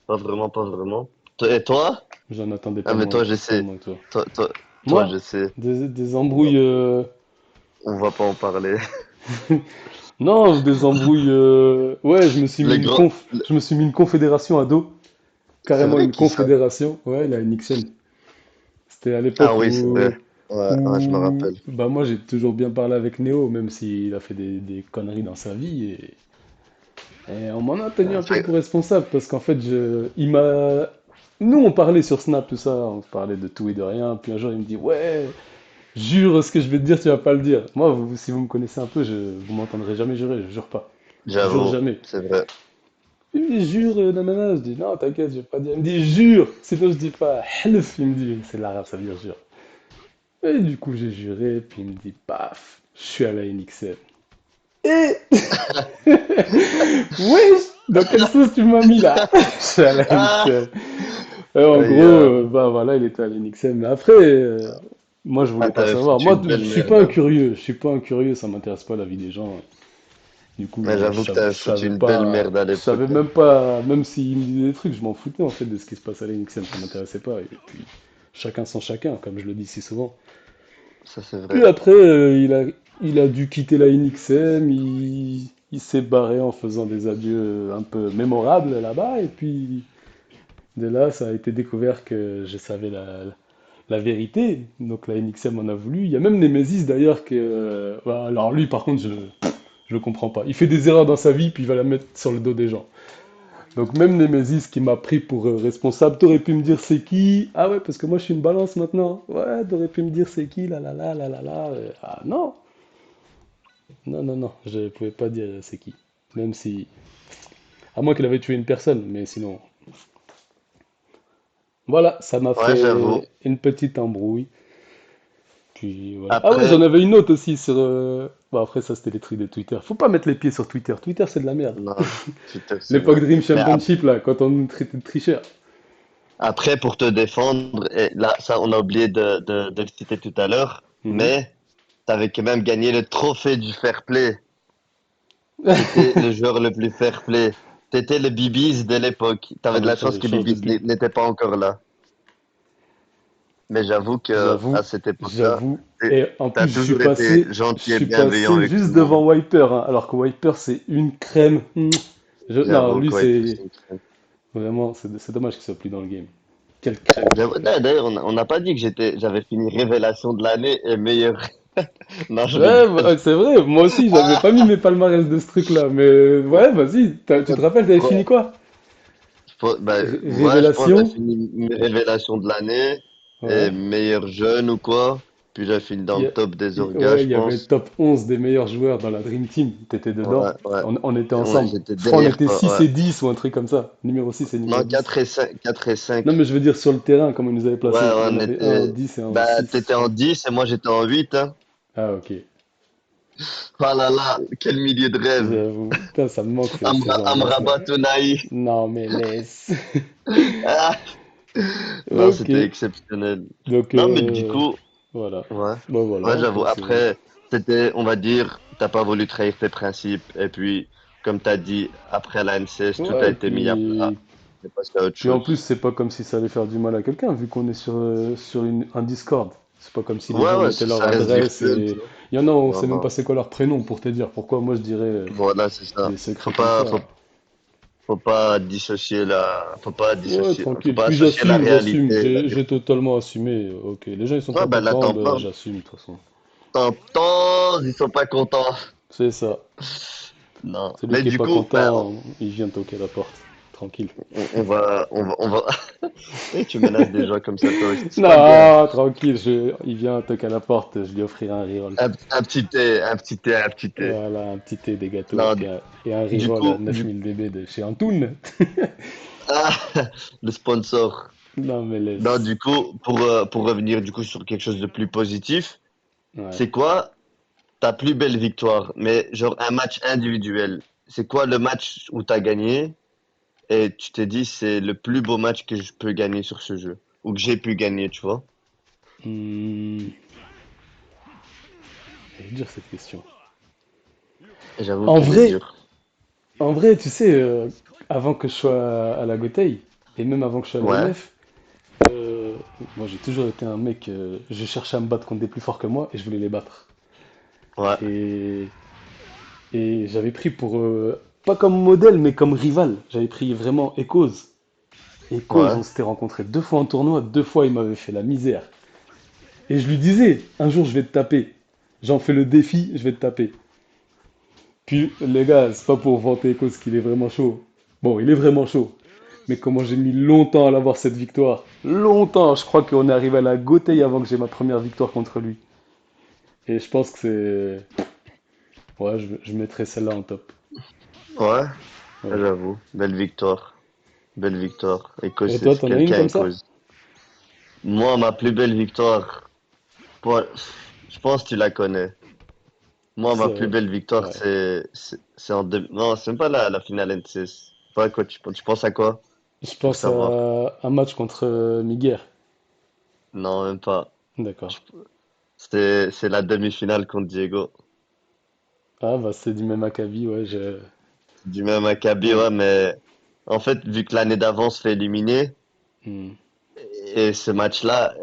Pas vraiment, pas vraiment. Et toi? j'en attendais Ah, pas mais moins, toi, je pas sais. moins que toi. Toi, je Moi, sais. des On va, embrouilles. on va pas en parler. Non, des embrouilles. Ouais, Le grand, je me suis mis une confédération à dos. c'est Carrément vrai une qui ça? confédération. Ouais, la NXN. C'était à Ah l'époque oui, c'est vrai. Ouais, ouais, je me où rappelle. bah moi j'ai toujours bien parlé avec Néo, même s'il a fait des conneries dans sa vie. Et on m'en a tenu un peu pour responsable parce qu'en fait, il m'a. Nous, on parlait sur Snap, tout ça, on parlait de tout et de rien. Puis un jour, il me dit, ouais, jure ce que je vais te dire, tu vas pas le dire. Moi, si vous me connaissez un peu, vous m'entendrez jamais jurer, je jure pas. Je jure J'avoue, jamais. c'est vrai. Il me dit, jure, nanana. Je dis, non, t'inquiète, je vais pas dire. Il me dit, jure, sinon je dis pas. Halef, il me dit, c'est l'arabe, ça veut dire jure. Et du coup, j'ai juré, puis il me dit, paf, je suis à la NXL. Et wesh, dans quelle sauce tu m'as mis là? Je suis à la Ah! NXL. Et en gros, Aïe, bah voilà, il était à la NXL. Mais après, moi je ah, voulais pas t'avais savoir. foutu Moi, une je belle suis pas un merde. curieux. Je suis pas un curieux, ça m'intéresse pas la vie des gens. Du coup, Mais j'avoue que t'avais je foutu savais une belle pas, merde à je savais l'époque, hein. même pas, même s'il me disait des trucs, je m'en foutais en fait de ce qui se passe à la NXL, ça m'intéressait pas. Et puis, chacun son chacun, comme je le dis si souvent. Ça, c'est vrai. Puis après, il a dû quitter la NXM, il s'est barré en faisant des adieux un peu mémorables là-bas, et puis de là, ça a été découvert que je savais la vérité, donc la NXM en a voulu. Il y a même Nemesis d'ailleurs que... bah, alors lui, par contre, je le comprends pas. Il fait des erreurs dans sa vie, puis il va la mettre sur le dos des gens. Donc même Nemesis qui m'a pris pour responsable, t'aurais pu me dire c'est qui? Ah ouais, parce que moi je suis une balance maintenant. Ouais, t'aurais pu me dire c'est qui, là là là là là là. Ah non, non, non, non, je pouvais pas dire c'est qui. Même si... À moins qu'il avait tué une personne, mais sinon... Voilà, ça m'a Ouais, j'avoue. fait une petite embrouille. Puis voilà. Ah ouais, j'en Après, avais une autre aussi sur... Bon après ça c'était les trucs de Twitter. Faut pas mettre les pieds sur Twitter. Twitter c'est de la merde. non, Twitter, c'est L'époque vrai. Dream Mais Championship là, quand on nous traitait de tricheurs. après, pour te défendre, et là, ça, on a oublié de le citer tout à l'heure, Mhm. mais t'avais quand même gagné le trophée du fair play. T'étais le joueur le plus fair play. T'étais le Bibis de l'époque. Ah T'avais de mais la ça chance j'ai que changé de Bibis pub. n'était pas encore là. Mais j'avoue que à J'avoue, cette époque-là, j'avoue. Et en plus t'as toujours été je gentil et suis bienveillant passé avec tout juste le monde. devant Wiper, hein, alors que Wiper c'est une crème. Non, J'avoue lui que ouais, c'est vraiment, c'est dommage qu'il soit plus dans le game. Quelle crème. D'ailleurs, on n'a pas dit que j'avais fini révélation de l'année et meilleur. Non, je Ouais, rigole. bah, c'est vrai, moi aussi, j'avais pas mis mes palmarès de ce truc-là, mais ouais, vas-y, tu te rappelles, t'avais fini Quoi? quoi? Bah, ouais, je pense que j'ai Révélation? fini mes révélations de l'année et Ouais. meilleur jeune ou quoi. Puis j'ai fini dans Il y le a- top des orgas, ouais, je il y avait pense. top 11 des meilleurs joueurs dans la Dream Team, t'étais dedans, Ouais, ouais. on était Ouais, ensemble. j'étais Je crois on derrière était toi, 6 ouais. et 10 ou un truc comme ça, numéro 6 et numéro Non, 10. 4 et 5, 4 et Non, 5. mais je veux dire sur le terrain, comme on nous avait Ouais, ouais, placés. Il y en on avait un en était. 10 et un en Bah, 6, je t'étais en crois. 10 et moi j'étais en 8, hein. Ah, ok. Oh là là, quel milieu de rêve. J'avoue. Putain, ça me manque ces ambiances-là. Amrabat Tonaï. Non, mais laisse. Ah, non, Ok. c'était exceptionnel. Donc, Non, mais du coup, voilà. ouais. Bon, voilà, Ouais, j'avoue. après, c'est. Après, c'était, on va dire, t'as pas voulu trahir tes principes. Et puis, comme t'as dit, après la NCS, tout a Ouais, été mis à plat. C'est passé à autre puis en plus, chose. c'est pas comme si ça allait faire du mal à quelqu'un, vu qu'on est sur un Discord. C'est pas comme si les Ouais, gens ouais, mettaient leur ça reste adresse virtuel, tu et. vois. Il y en a, on Non, sait même pas non. c'est quoi leur prénom pour te dire. Pourquoi moi je dirais Voilà, c'est ça. des secrets Faut comme pas, ça. faut, faut pas dissocier Ouais, faut tranquille. pas Puis associer la j'assume. réalité et la J'ai virtuelle. totalement assumé. Ok, les gens ils sont Ouais, pas bah là, contents, t'en ben parles. j'assume de toute façon. T'entends, ils sont pas contents. C'est ça. Non. Celui Mais qui est du pas coup, bah, content, il vient toquer à la porte. Tranquille. on va. Et tu menaces des gens comme ça, toi aussi. C'est pas bien. Non, tranquille, il vient toquer à la porte, je lui offrirai un reroll. Un petit thé, un petit thé, un petit thé. Voilà, un petit thé, des gâteaux Non, et un du reroll à coup, 9000 DB de chez Antoun. ah, le sponsor. Non, mais Non, laisse. du coup, pour revenir du coup sur quelque chose de plus positif, Ouais. c'est quoi ta plus belle victoire? Mais genre un match individuel. C'est quoi le match où t'as gagné et tu t'es dit c'est le plus beau match que je peux gagner sur ce jeu ou que j'ai pu gagner, tu vois? Hmm, elle est dure cette question. Et j'avoue En qu'elle est vrai, dure. en vrai, tu sais, avant que je sois à la Gothey, et même avant que je sois à Ouais, l'AMF, euh, moi j'ai toujours été un mec, je cherchais à me battre contre des plus forts que moi et je voulais les battre. ouais, Et, et j'avais pris pour, pas comme modèle, mais comme rival, j'avais pris vraiment Echoes. Echoes, ouais. on s'était rencontrés 2 fois en tournoi, 2 fois il m'avait fait la misère. Et je lui disais, un jour je vais te taper. J'en fais le défi, je vais te taper. Puis les gars, c'est pas pour vanter Echoes qu'il est vraiment chaud. Bon, il est vraiment chaud. Mais comment j'ai mis longtemps à l'avoir cette victoire. Longtemps, je crois qu'on est arrivé à la Gothey avant que j'ai ma première victoire contre lui. Et je pense que c'est. Ouais, je mettrais celle-là en top. Ouais, Ouais. j'avoue. Belle victoire. Belle victoire. Et que Et toi, c'est t'en as une quelqu'un comme en ça? cause. Moi, ma plus belle victoire, pour- je pense que tu la connais. Moi, ma plus C'est. belle victoire, Ouais. c'est en deux, non, c'est même pas la finale NCS. Pas quoi, tu penses à quoi? Je Pour pense savoir. à un match contre Miguel. Non, même pas. D'accord. Je- c'est la demi-finale contre Diego. Ah, bah c'est du même acabit, ouais. Du même acabit, Ouais. ouais, mais en fait, vu que l'année d'avant se fait éliminer, Hmm. et ce match-là,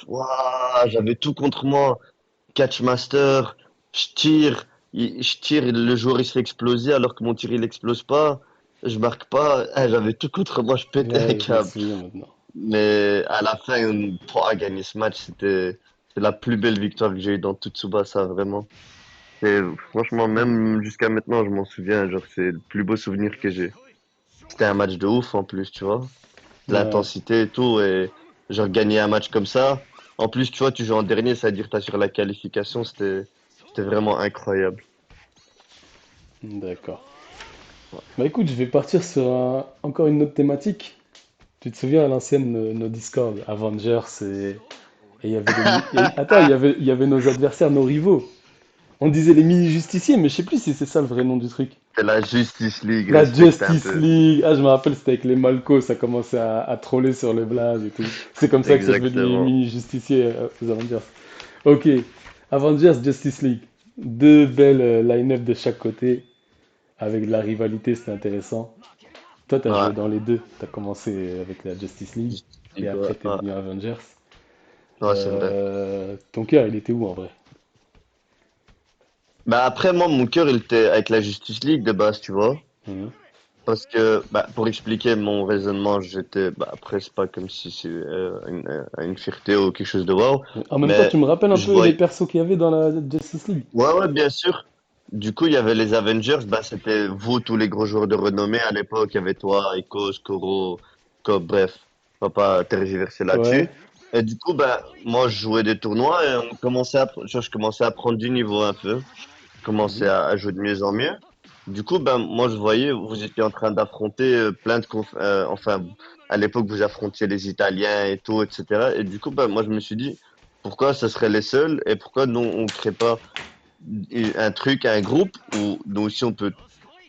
ouah, j'avais tout contre moi. Catchmaster, je tire, le joueur il se fait exploser alors que mon tir il explose pas. Je marque pas. J'avais tout contre moi, je pétais un Ouais, je me câble. souviens maintenant. Mais à la fin, pour gagner ce match, c'est la plus belle victoire que j'ai eue dans toute Tsubasa, vraiment. Et franchement, même jusqu'à maintenant, je m'en souviens. Genre, c'est le plus beau souvenir que j'ai. C'était un match de ouf en plus, tu vois. De Ouais, l'intensité et tout. Et genre, gagner un match comme ça. En plus, tu vois, tu joues en dernier, c'est-à-dire que t'as sur la qualification. C'était vraiment incroyable. d'accord. Bah écoute, je vais partir sur encore une autre thématique. Tu te souviens à l'ancienne, nos Discord, Avengers et il y avait attends, il y avait nos adversaires, nos rivaux. On disait les mini-justiciers, mais je sais plus si c'est ça le vrai nom du truc. C'est la Justice League, La respecte un Justice peu. League. Ah, je me rappelle, c'était avec les Malco, ça commençait à troller sur le blaze et tout. C'est comme ça que c'est devenu les Exactement. mini-justiciers, les Avengers. Ok, Avengers, Justice League. Deux belles line-up de chaque côté, avec de la rivalité, c'était intéressant. Toi, t'as joué Ouais. dans les deux. T'as commencé avec la Justice League, Justice et League, ouais. après t'es Ouais, venu Avengers. ouais, c'est vrai. Ton cœur, il était où en vrai? Bah après, moi, mon cœur, il était avec la Justice League de base, tu vois. Mhm. parce que, bah, pour expliquer mon raisonnement, après, c'est pas comme si c'est une fierté ou quelque chose de wow, En même temps, mais tu me rappelles un je peu les voyais, persos qu'il y avait dans la Justice League. ouais, ouais, bien sûr. Du coup, il y avait les Avengers, bah, c'était vous, tous les gros joueurs de renommée à l'époque. Il y avait toi, Icos, Koro, Cobb, bref. On va pas tergiverser Ouais. là-dessus. Et du coup, bah, moi, je jouais des tournois et je commençais à prendre du niveau un peu. Je commençais Mhm. à jouer de mieux en mieux. Du coup, ben, moi, je voyais, vous étiez en train d'affronter enfin, à l'époque, vous affrontiez les Italiens et tout, etc. Et du coup, ben, moi, je me suis dit, pourquoi ce serait les seuls et pourquoi nous, on crée pas un truc, un groupe où nous aussi on peut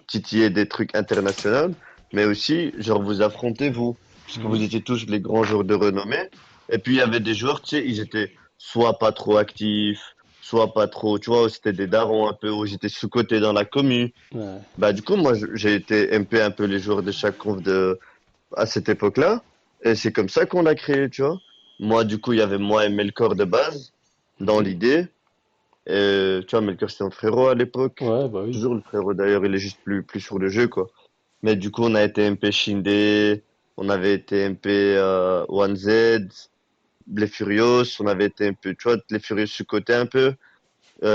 titiller des trucs internationaux, mais aussi genre vous affrontez vous, puisque vous Mhm. étiez tous les grands joueurs de renommée. Et puis il y avait des joueurs, tu sais, ils étaient soit pas trop actifs, soit pas trop, tu vois, c'était des darons un peu, où j'étais sous-coté dans la commu. Ouais. Bah du coup moi j'ai été MP un peu les joueurs de chaque conf de à cette époque-là, et c'est comme ça qu'on l'a créé, tu vois. Moi du coup il y avait moi et Melkor de base dans Mhm. l'idée. Tu vois, Melchior, c'était un frérot à l'époque. Ouais, bah oui. Toujours le frérot, d'ailleurs, il est juste plus sur le jeu, quoi. Mais du coup, on a été MP Shinde, on avait été MP 1Z, les Furios, on avait été un peu, tu vois, les Furios sous-côté un peu.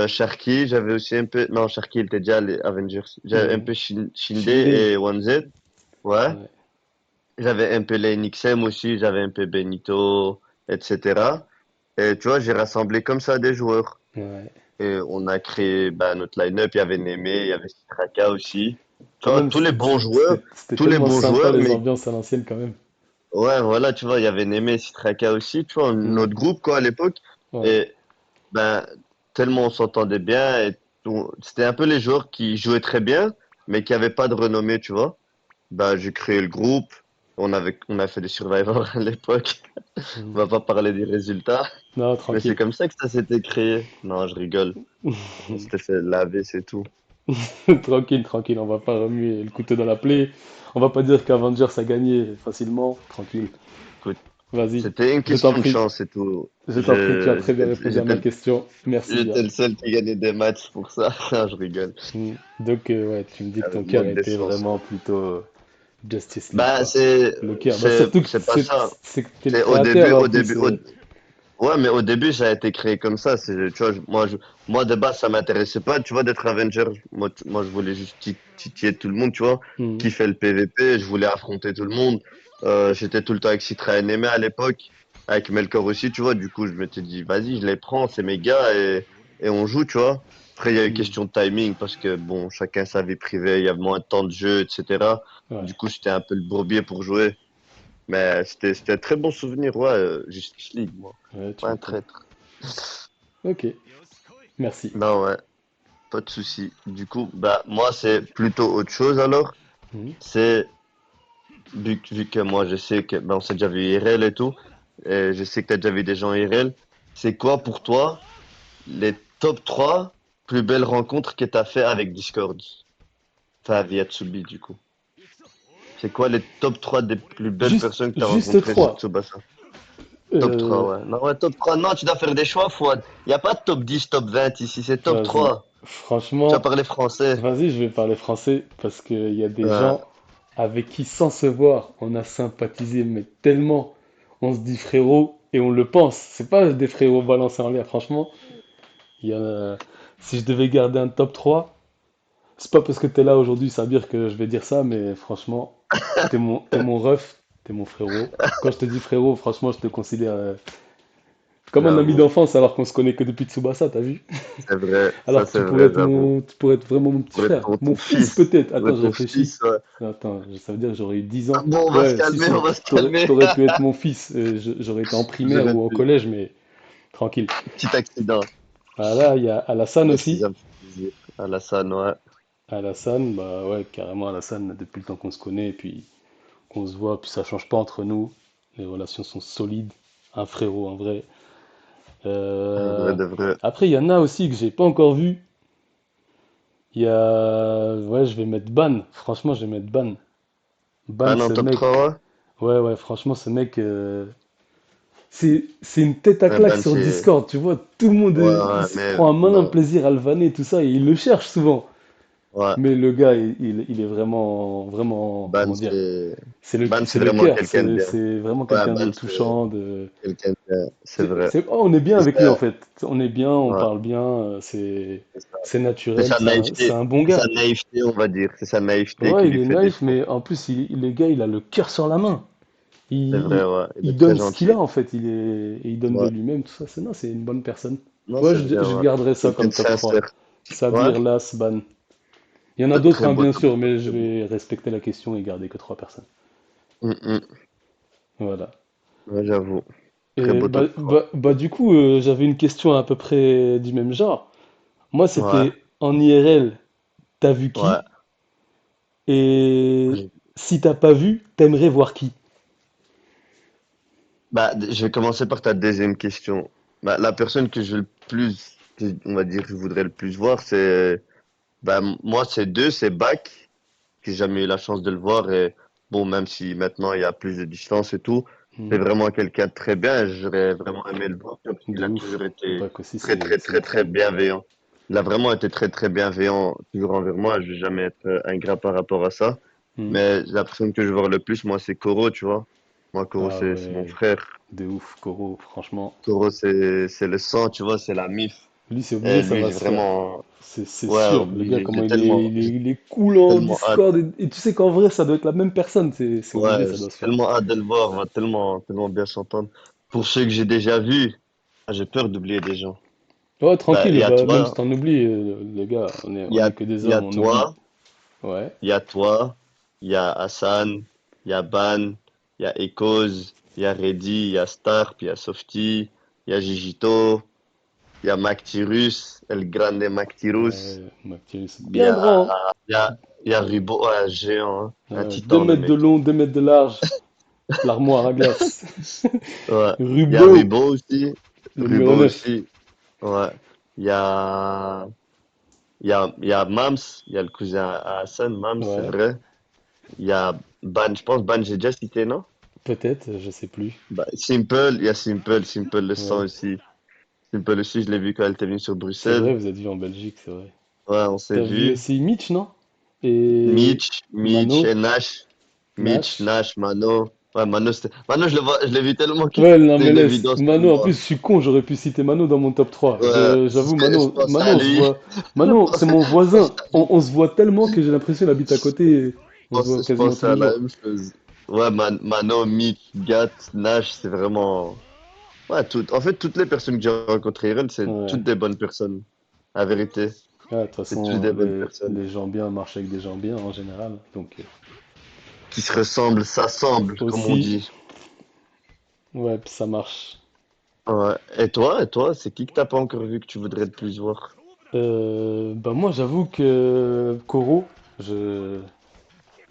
Sharky, j'avais aussi un peu. Non, Sharky, il était déjà les Avengers. J'avais un Mhm. peu Shinde Shinde. et 1Z, ouais. Ouais. J'avais un peu les NXM aussi, j'avais un peu Benito, etc. Et tu vois, j'ai rassemblé comme ça des joueurs. Ouais. Et on a créé bah, notre line-up. Il y avait Némé, il y avait Straka aussi. Tu Quand vois, même, c'était tous les tellement bons sympa joueurs, les mais ambiances à l'ancienne quand même. ouais, voilà, tu vois, il y avait Némé, Straka aussi, tu vois, Mhm. notre groupe, quoi, à l'époque. Ouais. Et ben, tellement on s'entendait bien. Et c'était un peu les joueurs qui jouaient très bien, mais qui n'avaient pas de renommée, tu vois. Bah, j'ai créé le groupe. On a fait des Survivors à l'époque. Mhm. On va pas parler des résultats, Non, mais c'est tranquille. comme ça que ça s'était créé. Non, je rigole. On s'était fait laver, c'est tout. Tranquille, tranquille, on va pas remuer le couteau dans la plaie. On va pas dire qu'Avengers a gagné facilement. Tranquille. Écoute, Vas-y, c'était une je t'en question de prie. chance et tout. Je t'en prie, tu as très bien répondu à J'étais ma question. Merci bien. j'étais le seul qui gagnait des matchs pour ça. Non, je rigole. Donc, ouais, tu me dis que ton Avec cœur manque était d'essence. vraiment plutôt Justice League, Bah, quoi. Le cœur. Bah, surtout que c'est pas ça. c'est que t'es le C'est créateur en au plus. début, ouais, mais au début, ça a été créé comme ça. Tu vois, moi, de base, ça m'intéressait pas, tu vois, d'être Avenger. Moi, je voulais juste titiller tout le monde, tu vois, Mhm. qui fait le PVP. Je voulais affronter tout le monde. J'étais tout le temps avec Citra et Némé à l'époque, avec Melkor aussi, tu vois. Du coup, je m'étais dit, vas-y, je les prends, c'est mes gars, et on joue, tu vois. Après, il y a eu Mhm. question de timing parce que, bon, chacun sa vie privée, il y a moins de temps de jeu, etc. Ouais, Du coup, c'était un peu le bourbier pour jouer. Mais c'était un très bon souvenir, ouais, Justice League, moi. ouais, tu Pas un m'étonnes. traître. Ok, merci. Non, ouais, pas de souci. Du coup, bah, moi, c'est plutôt autre chose alors. Mhm. C'est, vu que moi, je sais que, bah, on s'est déjà vu IRL et tout, et je sais que t'as déjà vu des gens IRL. C'est quoi pour toi les top 3 plus belles rencontres que t'as fait avec Discord? Enfin, via Tsubi, du coup. C'est quoi les top 3 des plus belles personnes que t'as Juste rencontrées sur 3. Tsubasa? Top 3, ouais. Non, ouais, top 3. Non, tu dois faire des choix, Fouad. Il n'y a pas de top 10, top 20 ici, c'est top Vas-y. 3. Tu vas Franchement, parler français. vas-y, je vais parler français parce qu'il y a des Euh, gens avec qui, sans se voir, on a sympathisé, mais tellement, on se dit frérot et on le pense. C'est pas des frérots balancés en l'air, franchement. Il y en a... Si je devais garder un top 3, c'est pas parce que t'es là aujourd'hui, Sabir, que je vais dire ça, mais franchement, t'es mon ref, t'es mon frérot. Quand je te dis frérot, franchement, je te considère comme un ami j'avoue, d'enfance alors qu'on se connaît que depuis Tsubasa, t'as vu? c'est vrai. Ça, Alors que c'est vrai, j'avoue. tu pourrais être vraiment mon petit Pour être frère. Mon ton fils fils. peut-être. Pour Attends, être je ton réfléchis. fils, ouais. Attends, ça veut dire que j'aurais eu 10 Ah ans. bon, on va se Ouais, si, calmer, on si. va se calmer. T'aurais pu être mon fils. J'aurais été en primaire J'aurais ou au pu. collège, mais tranquille. Petit accident. Voilà, il y a Alassane Mais si aussi. ça me fait plaisir. Alassane, ouais. Alassane, bah ouais, carrément Alassane, depuis le temps qu'on se connaît et puis qu'on se voit, puis ça change pas entre nous. Les relations sont solides. Un frérot, un vrai. Un vrai Euh, de vrai. Après, il y en a aussi que j'ai pas encore vu. Il y a. Ouais, je vais mettre Ban. Franchement, je vais mettre Ban. Ban, Ban en ce top mec. 3, ouais. Ouais, ouais, franchement, ce mec. C'est une tête à Ouais, claque Ban, sur c'est. Discord, tu vois. Tout le monde Ouais, il ouais, se mais prend un malin non. plaisir à le vanner et tout ça, et il le cherche souvent. Ouais. Mais le gars, il est vraiment, Ban, comment dire, c'est Ban, c'est c'est le vraiment cœur, quelqu'un de bien. c'est vraiment Ouais, quelqu'un de Ban, c'est touchant, de, quelqu'un de bien. C'est vrai. oh, on est bien Et avec lui en ça, fait. On est bien, on ouais, parle bien, c'est ça. c'est C'est naturel, sa c'est naïveté. un bon C'est sa gars. naïveté, on va dire. C'est sa naïveté qui Ouais, il lui est fait naïf, défaut. mais en plus, le gars, il a le cœur sur la main. C'est vrai, Il, ouais. Il est il très donne ce qu'il a gentil. en fait, il donne de Ouais. lui-même, tout ça. Non, c'est une bonne personne. Non, Ouais, c'est vrai, je ouais. garderai ça Quelqu'un comme de top 3. sincère. Ouais. Sabir, Las, Ban. Il y en a d'autres, Très hein, beau bien top sûr, 3. mais je Très beau. vais respecter la question et garder que 3 personnes. Mm. Voilà. Ouais, j'avoue. Très Et beau top 3. du coup, j'avais une question à peu près du même genre. Moi, Ouais. c'était en IRL, t'as vu Ouais. qui? Et si t'as pas vu, t'aimerais voir qui? Bah, je vais commencer par ta deuxième question. Bah, la personne que je le plus, on va dire, je voudrais le plus voir, c'est, bah, moi, c'est deux, c'est Bach, que j'ai jamais eu la chance de le voir, et bon, même si maintenant il y a plus de distance et tout, c'est Hmm, vraiment quelqu'un de très bien, et j'aurais vraiment aimé le voir, parce qu'il de a ouf. toujours été Bak aussi, très, très, c'est une très, très crème. bienveillant. Il a vraiment été très, très bienveillant, toujours envers moi, je vais jamais être ingrat par rapport à ça. Hmm. Mais la personne que je vois le plus, moi, c'est Koro, tu vois. Moi, Koro, Ah c'est mon ouais, frère. de ouf, Koro, franchement. Taureau, c'est le sang, tu vois, c'est la mif. Lui, c'est obligé, Et ça lui, va se faire. vraiment, C'est ouais, sûr. Le gars, obligé. comment il est cool en Tellement hâte. Discord. Et tu sais qu'en vrai, ça doit être la même personne. C'est obligé, Ouais, ça j'ai doit se faire. tellement hâte de le voir, on va tellement, tellement bien s'entendre. Pour ceux que j'ai déjà vus, ah, j'ai peur d'oublier des gens. Ouais, Bah, il tranquille, y a bah, même si toi, t'en oublies, les gars, il y on a, est que des il y a hommes, on oublie. toi, Ouais, il y a toi, il y a Hassan, il y a Ban, il y a Ekoz, il y a Reddy, il y a Starp, il y a Softy, il y a Gigito, il y a Mactirus, El Grande Mactirus. ouais, Mathieu, c'est Il y bien a, grand. il y a, il y a Rubo, ouais, un géant, hein. Un 2 titan, le mètres de mec. long, 2 mètres de large. L'armoire à glace. Ouais. Il y a Rubo, Rubo aussi. le numéro Rubo 9. aussi. Ouais. Il y a, il y a Mams. Il y a le cousin à Hassan, Mams, c'est Ouais, vrai. Il y a Ban, je pense, Ban, j'ai déjà cité, non? peut-être, je sais plus. Bah, Simple, il y a Simple, Simple le sang Ouais, aussi. Simple aussi, je l'ai vu quand elle était venue sur c'est vrai, Bruxelles. vous êtes vu en Belgique, c'est vrai. Ouais, on s'est T'as vu vu. aussi Mitch, non? Et Mitch Mano, et Nash. Mitch, Nash. Nash, Mano. Ouais, Mano, Mano, je l'ai vu tellement qu'il Ouais, non fait mais une laisse. évidence pour Mano, en plus, moi. je suis con, j'aurais pu citer Mano dans mon top 3. Ouais, J'avoue, je pense à Mano, on se lui. voit. Je Mano, c'est pense, mon je pense voisin. à lui. On se voit tellement que j'ai l'impression qu'il habite à côté et on se voit Je quasiment pense tous les à la jours. même chose. Ouais, Mano, Mitch, Gat, Nash, c'est vraiment. Ouais, en fait, toutes les personnes que j'ai rencontrées, Irène, c'est Ouais. toutes des bonnes personnes. La vérité. Ah, de toute C'est tous façon, des bonnes personnes. les gens bien marchent avec des gens bien en général. Donc, Qui se ressemblent, s'assemblent, comme on aussi, dit. ouais, puis ça marche. Ouais. Et toi, c'est qui que t'as pas encore vu que tu voudrais le plus voir? Bah moi, j'avoue que Koro, je...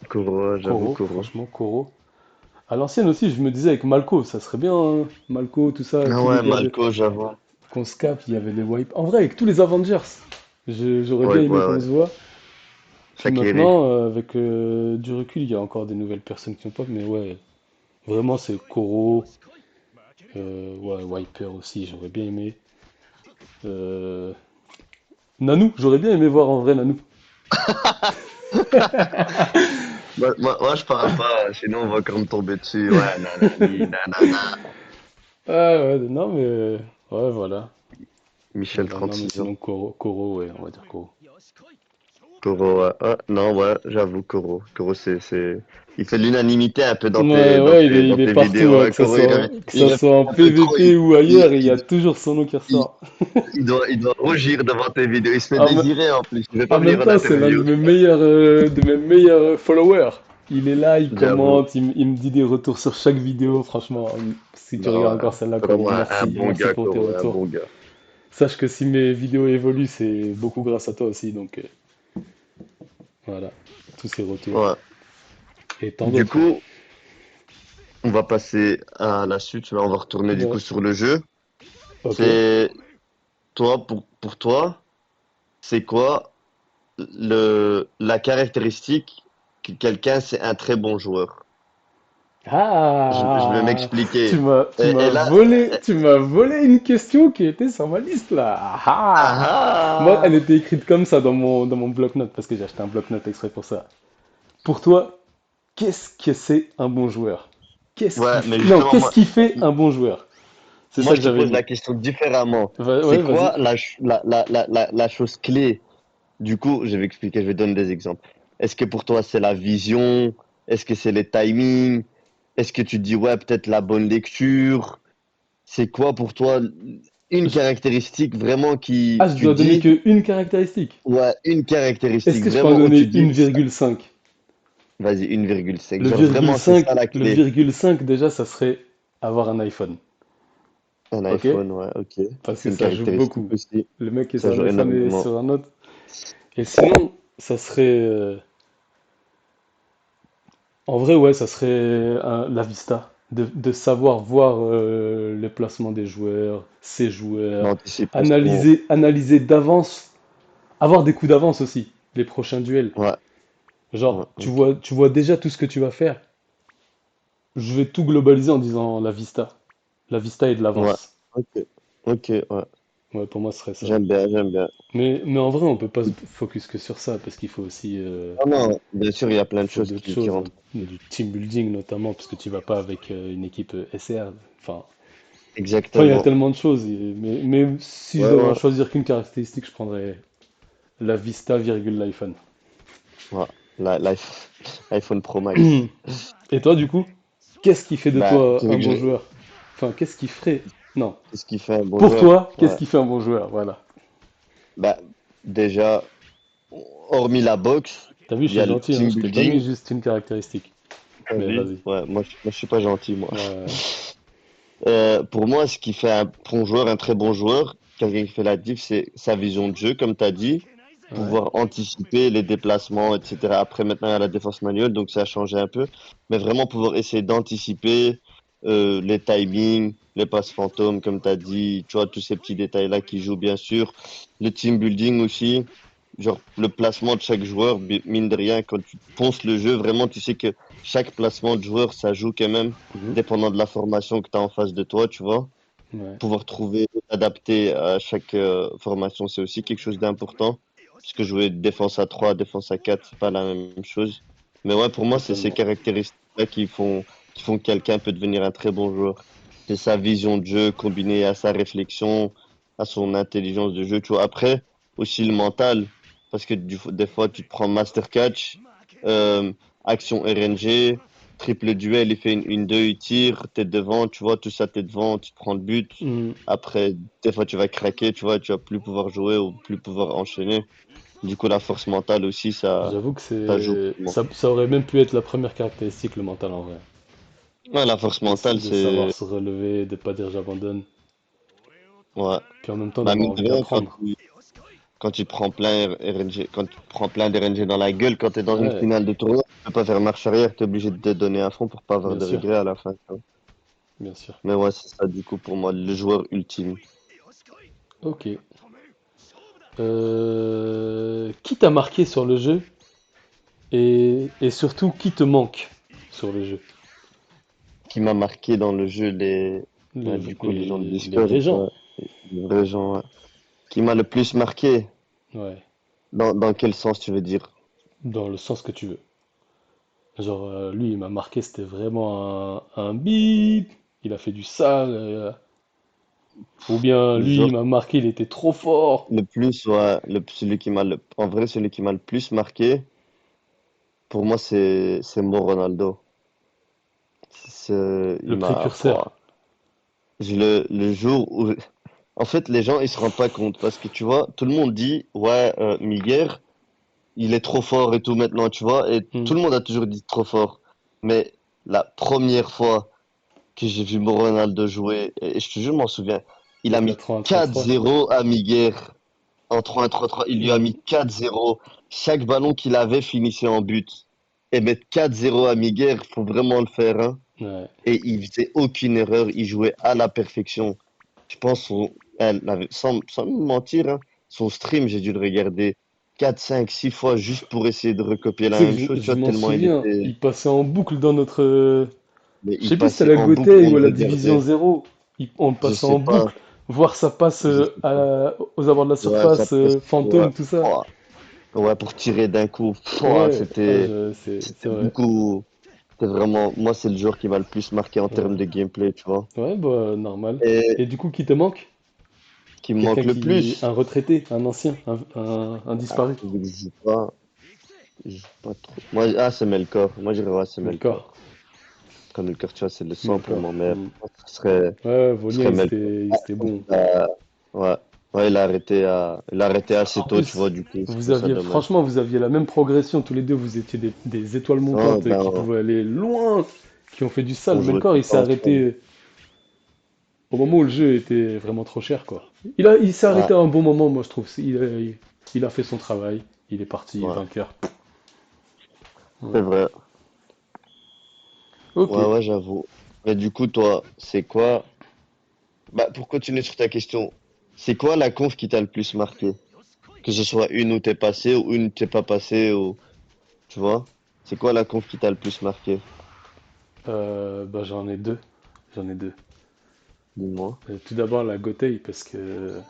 Koro, j'avoue, Koro, Koro. franchement, Koro. À l'ancienne aussi, je me disais avec Malco, ça serait bien, hein. Malco, tout ça, Ah tous les ouais, gars Malco, j'avoue. qu'on se capte, il y avait les wipes. En vrai, avec tous les Avengers, j'aurais bien Ouais, aimé ouais, qu'on ouais. se voit. Puis Shaqiri. maintenant, avec du recul, il y a encore des nouvelles personnes qui ont pop, mais ouais, vraiment, c'est Koro, ouais, Wiper aussi, j'aurais bien aimé. Euh, Nanou, j'aurais bien aimé voir en vrai Nanou. Moi, je parle pas, sinon on va encore me tomber dessus. Ouais, nanani, nanana. Ah ouais, non mais ouais, voilà. Michel, Voilà, non mais 36 ans. sinon Koro, ouais, on va dire Koro. Koro, ouais. Ah, non, ouais, j'avoue, Koro. Koro, il fait l'unanimité un peu Ouais, ouais, dans il est tes partout, vidéos. hein, Ouais, Koro, que il ça revient soit en un peu trop. PVP ou Il, ailleurs, il y a il, toujours son nom qui il, ressort. il doit rougir devant tes vidéos. Il se fait En, me- désirer en plus. Il veut pas En venir même en temps, c'est l'un interview. de mes meilleurs followers. Il est là, il J'avoue. commente, il me dit des retours sur chaque vidéo. Franchement, si tu Non, regardes ouais. encore celle-là, C'est Koro, vraiment un merci, bon merci gars, pour tes Koro, un retours. bon gars. Sache que si mes vidéos évoluent, c'est beaucoup grâce à toi aussi, donc voilà, tous ces retours. Ouais. Et tant Du d'autres, hein. coup, on va passer à la suite. Là, on va retourner du coup Ouais, sur le jeu. ok. C'est toi, pour toi, c'est quoi la caractéristique que quelqu'un, c'est un très bon joueur? Je vais Ah, m'expliquer. Et là, tu m'as volé une question qui était sur ma liste là. Ah, moi, elle ah, était écrite comme ça dans mon bloc-notes parce que j'ai acheté un bloc-notes exprès pour ça. Pour toi, qu'est-ce que c'est un bon joueur? ouais, mais Non, justement, qu'est-ce qui fait un bon joueur? C'est moi, ça je que te j'avais pose mis. la question différemment. C'est Ouais, vas-y. quoi la chose clé? Du coup, je vais expliquer, je vais donner des exemples. Est-ce que pour toi, c'est la vision? Est-ce que c'est les timings? Est-ce que tu dis, ouais, peut-être la bonne lecture? C'est quoi pour toi une Je- caractéristique vraiment Ah, qui, je tu dois donner dis, qu'une caractéristique. ouais, une Est-ce caractéristique que je peux en vraiment où tu donner dis, 1,5? vas-y, 1,5. Le Genre virgule vraiment, c'est ça 5, la le clé. virgule 5 déjà, ça serait avoir un iPhone. Un Ok? iPhone, ouais, ok. Parce C'est que une ça joue caractéristique beaucoup. aussi. Le mec qui est Ça sur un joue iPhone et énormément. sur un autre. Et sinon, ça serait. En vrai, ouais, ça serait la vista. De savoir voir les placements des joueurs, ses joueurs, L'anticipation. analyser d'avance, avoir des coups d'avance aussi, les prochains duels. Ouais, ouais, Genre, ok. tu vois déjà tout ce que tu vas faire. Je vais tout globaliser en disant la vista. La vista et de Ouais, l'avance. ok. Ok, ouais. Ouais, pour moi, ce serait ça. J'aime bien, j'aime bien. Mais en vrai, on peut pas se focus que sur ça, parce qu'il faut aussi Non, non, bien sûr, il y a plein de faut choses d'autres qui choses, hein. rentrent. Du team building notamment, parce que tu vas pas avec une équipe SR. Enfin, il y a Exactement. tellement de choses. Mais si je Ouais, devais en ouais, choisir qu'une caractéristique, je prendrais la vista, virgule l'iPhone. ouais. L'iPhone Pro Max. Et toi, du coup, qu'est-ce qui fait de Bah, toi tu veux un que bon joueur? Enfin, qu'est-ce qui ferait... Non. qu'est-ce qui fait un bon Pour joueur? toi, qu'est-ce Ouais. qui fait un bon joueur? Voilà. Bah, déjà, hormis la boxe, T'as vu, je il y suis a le gentil, hein. team Je t'ai pas mis building. juste une caractéristique. T'as Mais vu? vas-y. Ouais, moi, je suis pas gentil, moi. Ouais, Pour moi, ce qui fait un bon joueur, un très bon joueur, quelqu'un qui fait la diff, c'est sa vision de jeu, comme tu as dit, ouais. pouvoir anticiper les déplacements, etc. Après, maintenant, il y a la défense manuelle, donc ça a changé un peu. Mais vraiment pouvoir essayer d'anticiper les timings, les passes fantômes, comme tu as dit, tu vois, tous ces petits détails-là qui jouent, bien sûr. Le team building aussi, genre le placement de chaque joueur, mine de rien, quand tu ponces le jeu, vraiment, tu sais que chaque placement de joueur, ça joue quand même Mhm. dépendant de la formation que tu as en face de toi, tu vois. Ouais. Pouvoir trouver, adapter à chaque formation, c'est aussi quelque chose d'important. Parce que jouer défense à 3 défense à 4 c'est pas la même chose. Mais ouais, pour moi, c'est ces Totalement. caractéristiques-là qui font que quelqu'un peut devenir un très bon joueur. C'est sa vision de jeu combinée à sa réflexion, à son intelligence de jeu, tu vois. Après, aussi le mental. Parce que des fois, tu te prends Master Catch, euh, action RNG, triple duel, il fait une 2 il tire, t'es devant, tu vois, tout ça, t'es devant, tu prends le but. Mhm. Après, des fois, tu vas craquer, tu vois, tu vas plus pouvoir jouer ou plus pouvoir enchaîner. Du coup, la force mentale aussi, J'avoue que ça joue c'est pour moi. ça aurait même pu être la première caractéristique, le mental en vrai. Ouais, la force mentale, De savoir c'est, se relever, de pas dire j'abandonne, ouais. puis en même temps Bah, d'avoir mine de envie rien, d'apprendre. quand tu prends plein RNG, quand tu prends plein d'RNG dans la gueule, quand t'es dans une Ouais, finale de tournoi, tu peux pas faire marche arrière, t'es obligé de te donner à fond pour pas avoir bien de sûr, regrets à la fin, tu vois. bien sûr. Mais ouais, c'est ça, du coup, pour moi, le joueur ultime. Ok. Qui t'a marqué sur le jeu et surtout qui te manque sur le jeu? Qui m'a marqué dans le jeu, du coup, les gens de Les Discord, vrais gens. ouais, les vrais gens, ouais. Qui m'a le plus marqué, Ouais, dans quel sens tu veux dire? dans le sens que tu veux. Genre, lui, il m'a marqué, c'était vraiment un bip. Il a fait du sale. Ou bien, Le lui, il joueur m'a marqué, il était trop fort. le plus, ouais, en vrai, celui qui m'a le plus marqué, pour moi, c'est Mo Ronaldo. Il Le m'a, précurseur. le jour où, en fait, les gens, ils se rendent pas compte parce que tu vois, tout le monde dit, ouais, Miguel, il est trop fort et tout maintenant, tu vois, et Hmm. tout le monde a toujours dit trop fort. Mais la première fois que j'ai vu Mo Ronaldo jouer, et je te jure, je m'en souviens, il a Avec la mis 3-1-3-3. 4-0 à Miguel en 3-1-3-3. Il lui a Hmm. mis 4-0. Chaque ballon qu'il avait finissait en but. Et mettre 4-0 à Miguel, faut vraiment le faire, hein. Ouais. Et il faisait aucune erreur, il jouait à la perfection. Je pense, sans me mentir, hein, son stream, j'ai dû le regarder 4, 5, 6 fois juste pour essayer de recopier Tu la sais que même chose, tu je vois, m'en tellement il souviens, était... il passait en boucle dans Mais Je il sais plus si c'était passait la en boucle, Gotei on ou le la Division regardait. Zéro. On Je passait sais en pas. boucle, voir ça passe Je sais pas. aux abords de la Ouais, ça surface, passe. Ouais. fantôme, tout ça. Oh, ouais, pour tirer d'un coup. Pouah, Ouais, ah, c'est c'était vrai. beaucoup. C'était vraiment. Moi, c'est le joueur qui m'a le plus marqué en termes Ouais. de gameplay, tu vois. Ouais, bah, normal. Et Et du coup, qui te manque? qui me Quelqu'un manque le qui... Un plus. retraité, un ancien, un Ah, disparu. vu que je joue pas trop. Moi, ah, c'est Melkor. Moi, je dirais, ouais, c'est Melkor. Melkor. Comme Melkor, tu vois, c'est le sang pour Melkor. moi, mais Hmm. Ouais, ce Vaulien, serait Melkor. il était bon. Ouais, ouais, il a arrêté assez En tôt, tu vois, plus, du coup, je vous trouve ça aviez, dommage. franchement, vous aviez la même progression. Tous les deux, vous étiez des étoiles Non, montantes qui ben, pouvaient aller loin, qui ont fait du sale. on jouait tout Melkor, le il s'est temps ensemble. arrêté au moment où le jeu était vraiment trop cher, quoi. Il s'est Ouais, arrêté à un bon moment, moi, je trouve. Il a fait son travail. Il est parti ouais, vainqueur. Ouais. c'est vrai. Ok. Ouais, ouais, j'avoue. Mais du coup, toi, c'est quoi? Bah, pour continuer sur ta question, c'est quoi la conf qui t'a le plus marqué? Que ce soit une où t'es passé ou une où t'es pas passé ou, tu vois? C'est quoi la conf qui t'a le plus marqué? Bah, j'en ai deux. J'en ai deux. Dis-moi. Tout d'abord, la Gotei, parce que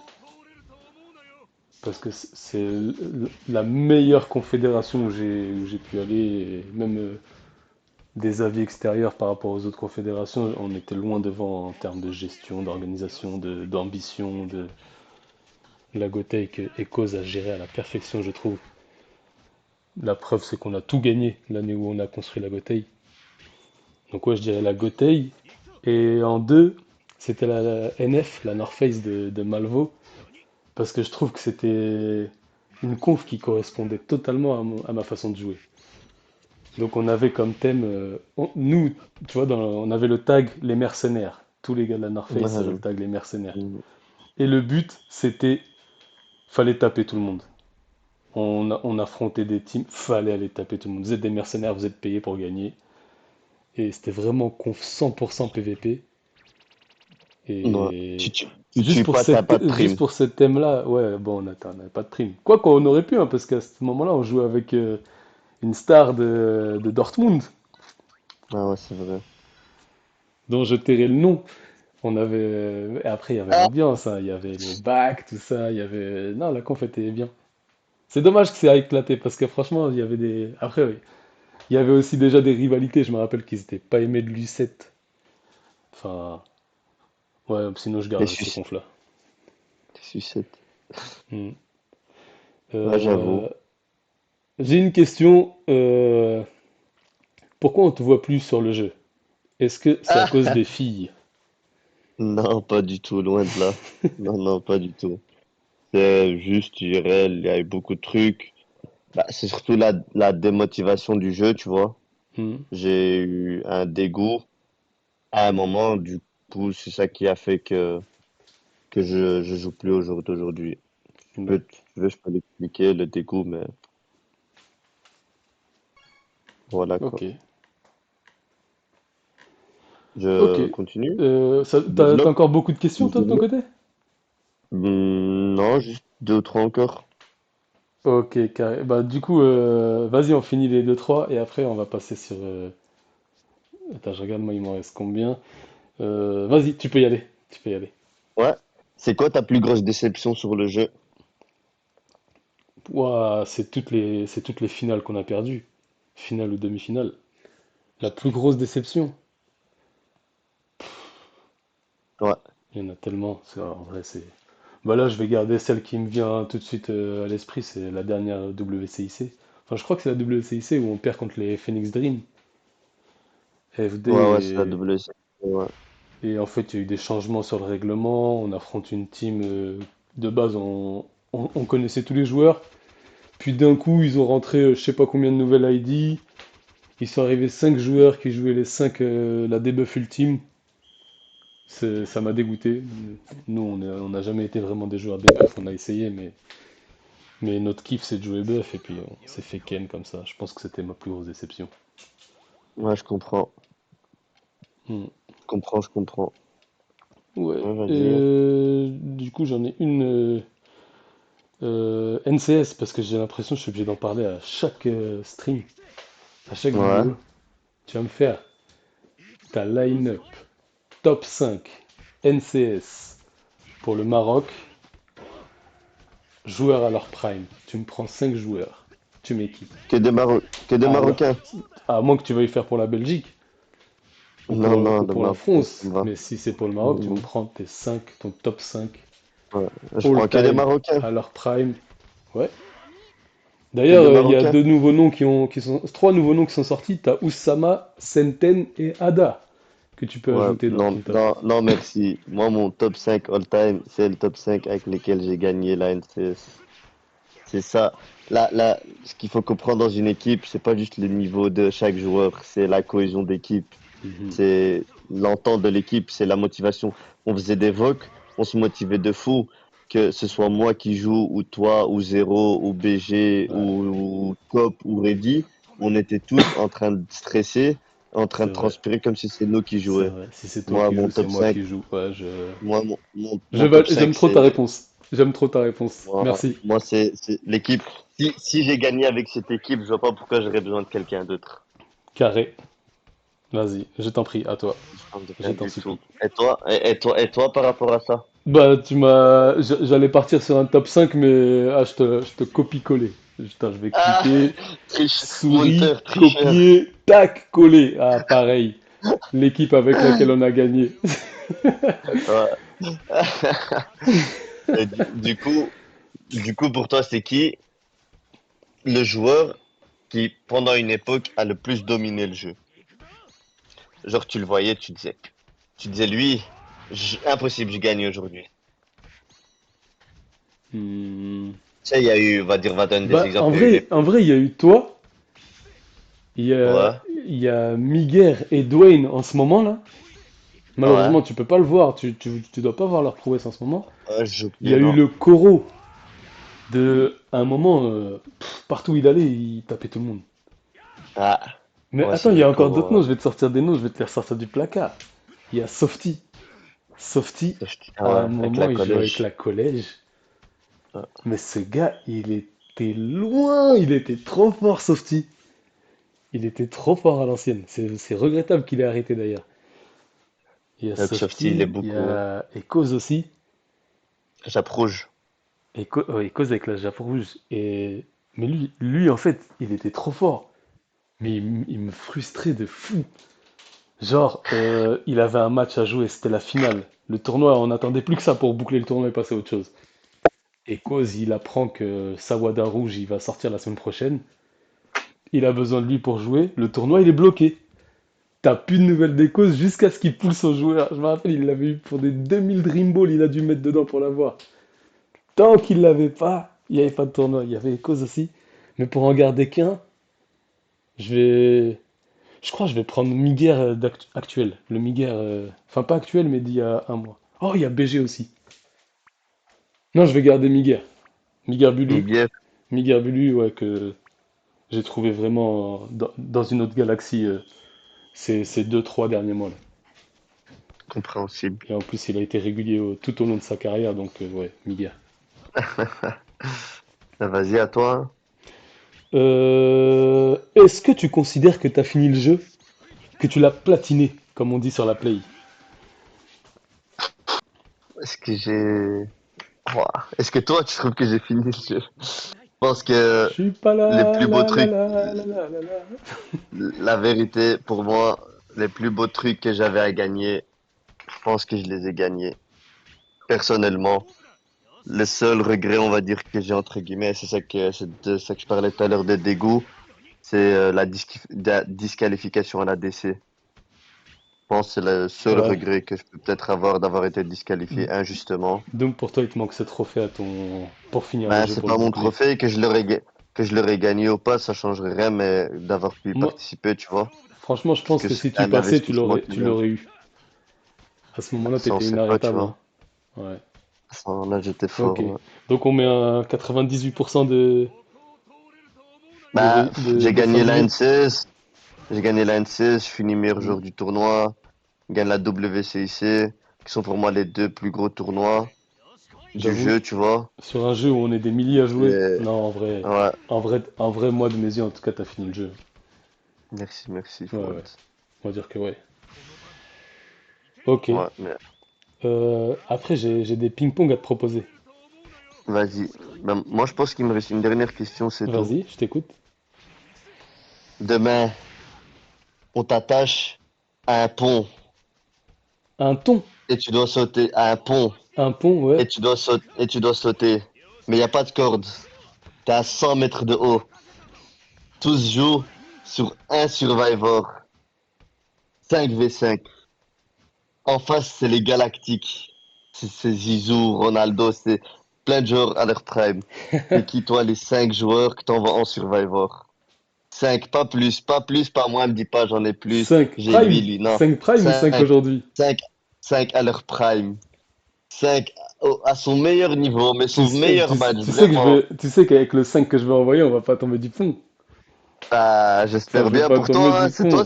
c'est la meilleure confédération où j'ai pu aller, et même des avis extérieurs par rapport aux autres confédérations, on était loin devant en termes de gestion, d'organisation, d'ambition, de la Gotei et cause à gérer à la perfection, je trouve. La preuve, c'est qu'on a tout gagné l'année où on a construit la Gotei. Donc ouais, je dirais la Gotei. Et en deux, c'était la NF, la North Face de Malvo, parce que je trouve que c'était une conf qui correspondait totalement à ma façon de jouer. Donc on avait comme thème, nous, tu vois, on avait le tag les mercenaires. Tous les gars de la North Face avaient le Ouais, tag les mercenaires. je- Et le but, c'était, fallait taper tout le monde. On affrontait des teams, fallait aller taper tout le monde. Vous êtes des mercenaires, vous êtes payés pour gagner. Et c'était vraiment conf 100% PVP. ouais. Et Tu tues pas, t'as pas de juste prime. pour ce thème-là, ouais, bon, on n'avait pas de prime. Quoi qu'on aurait pu, hein, parce qu'à ce moment-là, on jouait avec une star de Dortmund, Ah ouais, c'est vrai. dont je tairai le nom. Et après, il y avait Ah, l'ambiance, hein, il y avait les bacs, tout ça, il y avait... Non, la conf était bien. C'est dommage que ça a éclaté, parce que franchement, il y avait des... Après, oui, il y avait aussi déjà des rivalités, je me rappelle qu'ils n'étaient pas aimés de Lucette. Enfin, ouais, sinon je t'es garderai ces sucette. confs-là. T'es sucette. Hmm. Ouais, Euh, j'avoue. j'ai une question. Pourquoi on te voit plus sur le jeu? Est-ce que c'est à cause Ah, des filles? non, pas du tout, loin de là. Non, non, pas du tout. C'est juste, je dirais, il y a eu beaucoup de trucs. Bah, c'est surtout la démotivation du jeu, tu vois. Hmm. J'ai eu un dégoût à un moment, du coup, c'est ça qui a fait que je joue plus au jour d'aujourd'hui. D'ac- Je peux l'expliquer, le dégoût, mais voilà Ok. quoi. Ok. Je continue? T'as Développe? encore beaucoup de questions, Je toi, de ton développe? côté? Non, juste deux ou trois encore. Ok, carré. Bah, du coup, vas-y, on finit les deux trois et après, on va passer sur. Attends, je regarde, moi, il m'en reste combien? Vas-y, tu peux y aller. Tu peux y aller. Ouais. C'est quoi ta plus grosse déception sur le jeu? Ouah, c'est toutes les finales qu'on a perdues. Finale ou demi-finale. La plus grosse déception. Ouais. Il y en a tellement. En vrai, c'est. Bah là, je vais garder celle qui me vient tout de suite à l'esprit, c'est la dernière WCIC. Enfin, je crois que c'est la WCIC où on perd contre les Phoenix Dream, FD, Ouais, ouais, c'est la WC. Ouais. et en fait, il y a eu des changements sur le règlement. On affronte une team de base, on connaissait tous les joueurs. Puis d'un coup, ils ont rentré je sais pas combien de nouvelles ID. Ils sont arrivés 5 joueurs qui jouaient les 5 la debuff ultime. Ça m'a dégoûté. Nous, on n'a jamais été vraiment des joueurs debuff, on a essayé, mais notre kiff, c'est de jouer buff, et puis on s'est fait ken comme ça. Je pense que c'était ma plus grosse déception. Ouais, je comprends. Hmm. Je comprends, je comprends. Ouais. Ouais, vas-y. Du coup, j'en ai une NCS, parce que j'ai l'impression que je suis obligé d'en parler à chaque stream, à chaque Ouais. vidéo. Tu vas me faire. ta line-up top 5 NCS pour le Maroc, joueurs à leur prime. Tu me prends 5 joueurs. Tu mets qui? Que des Alors, Marocains. à moins que tu veuilles faire pour la Belgique Non, non, ou de pour la Marocains, ça France. me va. Mais si c'est pour le Maroc, tu me Mm, prends tes 5, ton top 5 ouais. Je all prends que des time Marocains. à leur prime. Ouais. Que D'ailleurs, des il y a Marocains. deux nouveaux noms qui sont, trois nouveaux noms qui sont sortis. T'as Oussama, Senten et Ada que tu peux Ouais, ajouter dans non, ton top. non, non, merci. Moi, mon top 5 all-time, c'est le top 5 avec lesquels j'ai gagné la NCS. C'est ça. Ce qu'il faut comprendre dans une équipe, c'est pas juste le niveau de chaque joueur, c'est la cohésion d'équipe. Mhm. C'est l'entente de l'équipe, c'est la motivation. On faisait des vocs, on se motivait de fou. Que ce soit moi qui joue, ou toi, ou Zéro, ou BG, Ouais, ou Cop, ou Reddy, on était tous en train de stresser, en train c'est de vrai. transpirer comme si c'est nous qui C'est jouions. vrai. Si c'est toi Moi, qui mon joues, c'est top moi 5 qui joue. Ouais, mon top J'aime 5 trop ta c'est réponse. J'aime trop ta réponse. Merci. moi, c'est l'équipe. Si j'ai gagné avec cette équipe, je vois pas pourquoi j'aurais besoin de quelqu'un d'autre. Carré. Vas-y, je t'en prie, à toi. Je pense de Je rien t'en du supplie. tout. Et toi, par rapport à ça? Bah, j'allais partir sur un top 5, mais je te copie-coller. Putain, je vais Ah, cliquer. Souris, Monteur, tricheur. copier, tac, coller. Ah, pareil. L'équipe avec laquelle on a gagné. Ouais. Et du coup, pour toi, c'est qui le joueur qui, pendant une époque, a le plus dominé le jeu? Genre, tu le voyais, tu disais, lui, impossible, je gagne aujourd'hui. Hmm. Tu sais, il y a eu, on va donner des Bah, exemples. Il y a eu les. en vrai, il y a eu toi, il y a, Ouais, il y a Miguel et Dwayne en ce moment là. ouais, Malheureusement, tu peux pas le voir, tu dois pas voir leur prouesse en ce moment. ouais, j'ai Il y oublié, a eu non. le Koro de, à un moment, partout où il allait, il tapait tout le monde. Ah, Mais ouais, attends, c'est il y vrai, a encore d'autres Koro. noms, je vais te sortir des noms, je vais te les ressortir du placard. Il y a Softy. Softy, Ah à un ouais, avec moment, la il jouait avec collège. la collège. Ouais. Mais ce gars, il était loin, il était trop fort, Softy. Il était trop fort à l'ancienne. C'est regrettable qu'il ait arrêté d'ailleurs. Il y a Donc, Softy, il est Softy, il y beaucoup. a Echoes aussi. Chape rouge. Echoes avec la Jappe rouge. Mais lui, en fait, il était trop fort. Mais il me frustrait de fou. Genre, il avait un match à jouer, c'était la finale. Le tournoi, on n'attendait plus que ça pour boucler le tournoi et passer à autre chose. Et Cause, il apprend que Sawada Rouge, il va sortir la semaine prochaine. Il a besoin de lui pour jouer. Le tournoi, il est bloqué. T'as plus de nouvelles des causes jusqu'à ce qu'il pousse son joueur. Je me rappelle, il l'avait eu pour des 2000 Dream Ball, il a dû mettre dedans pour l'avoir. Tant qu'il l'avait pas, il n'y avait pas de tournoi. Il y avait cause aussi. Mais pour en garder qu'un, je vais. Je crois que je vais prendre Miguel actuel. Le Miguel. Enfin, pas actuel, mais d'il y a un mois. Oh, il y a BG aussi. Non, je vais garder Miguel. Miguel Bulu. Miguel, Miguel Bulu, ouais, que j'ai trouvé vraiment dans une autre galaxie ces deux, trois derniers mois là. compréhensible. Et en plus, il a été régulier tout au long de sa carrière, donc ouais, Miguel. Ah, vas-y, à toi, hein. Est-ce que tu considères que tu as fini le jeu? Que tu l'as platiné, comme on dit sur la Play? Est-ce que j'ai. Ouah. Est-ce que toi, tu trouves que j'ai fini le jeu? Je pense que Je suis pas les là, plus beaux la la trucs, la la la la la. la vérité, pour moi, les plus beaux trucs que j'avais à gagner, je pense que je les ai gagnés. Personnellement, le seul regret, on va dire, que j'ai entre guillemets, c'est de ça que je parlais tout à l'heure de dégoût, c'est la disqualification à la DC. Je pense que c'est le seul Ouais. regret que je peux peut-être avoir d'avoir été disqualifié injustement. Donc pour toi, il te manque ce trophée à ton pour finir le Ben, jeu c'est pour le pas mon boucler. trophée que je l'aurais gagné ou pas, ça changerait rien, mais d'avoir pu y Moi, participer, tu vois. franchement, je Parce pense que que c'est si tu un passais, investissement qui tu vient. l'aurais eu. À ce moment-là, Ça, on t'étais sait pas, tu inarrêtable, hein. vois. Ouais. Ça, là, j'étais Ok. fort, ouais. Donc on met un 98% Bah, j'ai de fin gagné de la jeu. NCS, j'ai gagné la NCS, je finis meilleur Hmm. joueur du tournoi, je gagne la WCIC, qui sont pour moi les deux plus gros tournois du J'avoue, jeu, tu vois. sur un jeu où on est des milliers à jouer, Et, non, ouais, en vrai, moi de mes yeux, en tout cas, t'as fini le jeu. merci, merci, Ouais, ouais. Fouad. On va dire que ouais. Ok. Ouais, mais Après, j'ai des ping-pong à te proposer. vas-y. Ben, moi, je pense qu'il me reste une dernière question, c'est tout. Vas-y, je t'écoute. Demain, on t'attache à un pont Un ton. et tu dois sauter à un pont Un pont, ouais. et tu dois sauter. Mais il n'y a pas de corde. T'es à 100 mètres de haut. Tous jouent sur un Survivor. 5v5. En face, c'est les Galactiques. C'est Zizou, Ronaldo, c'est plein de joueurs à leur prime. C'est qui, toi, les 5 joueurs que t'envoies en Survivor? 5, pas plus, pas plus, pas moins, me dis pas j'en ai plus. 5 J'ai lui, prime. lui, non. 5 prime ou 5 5, aujourd'hui? 5, 5 à leur prime. 5 à son meilleur niveau, mais Tu son sais, meilleur tu, sais match, tu sais que je vraiment. vais, tu sais qu'avec le 5 que je vais envoyer, on va pas tomber du pont. Ah, Ça, j'espère je vais bien pas pour tomber toi, hein. du pont.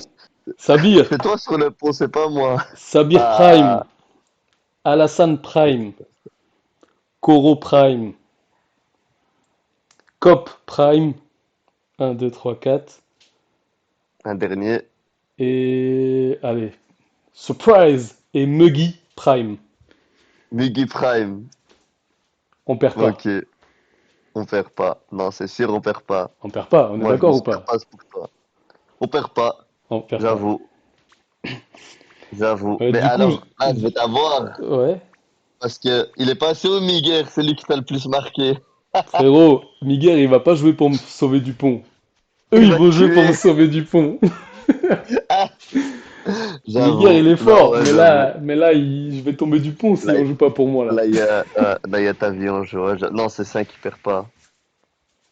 Sabir. C'est toi sur le pont, c'est pas moi. Sabir Prime. Ah, Alassane Prime. Koro Prime. Cop Prime. Un 2 3 4. un dernier. Et. Allez. Surprise. Et Muggy Prime. Miggy Prime. On perd pas. Ok, on perd pas. Non, c'est sûr, on perd pas. On perd pas, on est Moi, je me d'accord ou suis pas? capace pour toi. On perd pas, On perd pas. j'avoue, j'avoue. Mais Du coup, alors, là, je vais t'avoir. ouais. Parce que il est passé au Miguel, c'est lui qui t'a le plus marqué. Frérot, Miguel, il va pas jouer pour me sauver du pont. Eux, Il ils va te vont jouer pour me tuer. sauver du pont. Ah, Miguel, il j'avoue. est Non, fort, ouais, mais j'avoue. là, je vais tomber du pont si Là, on joue pas pour moi, là. là, il y a ta vie en jeu. Ouais, non, c'est ça qui perd pas.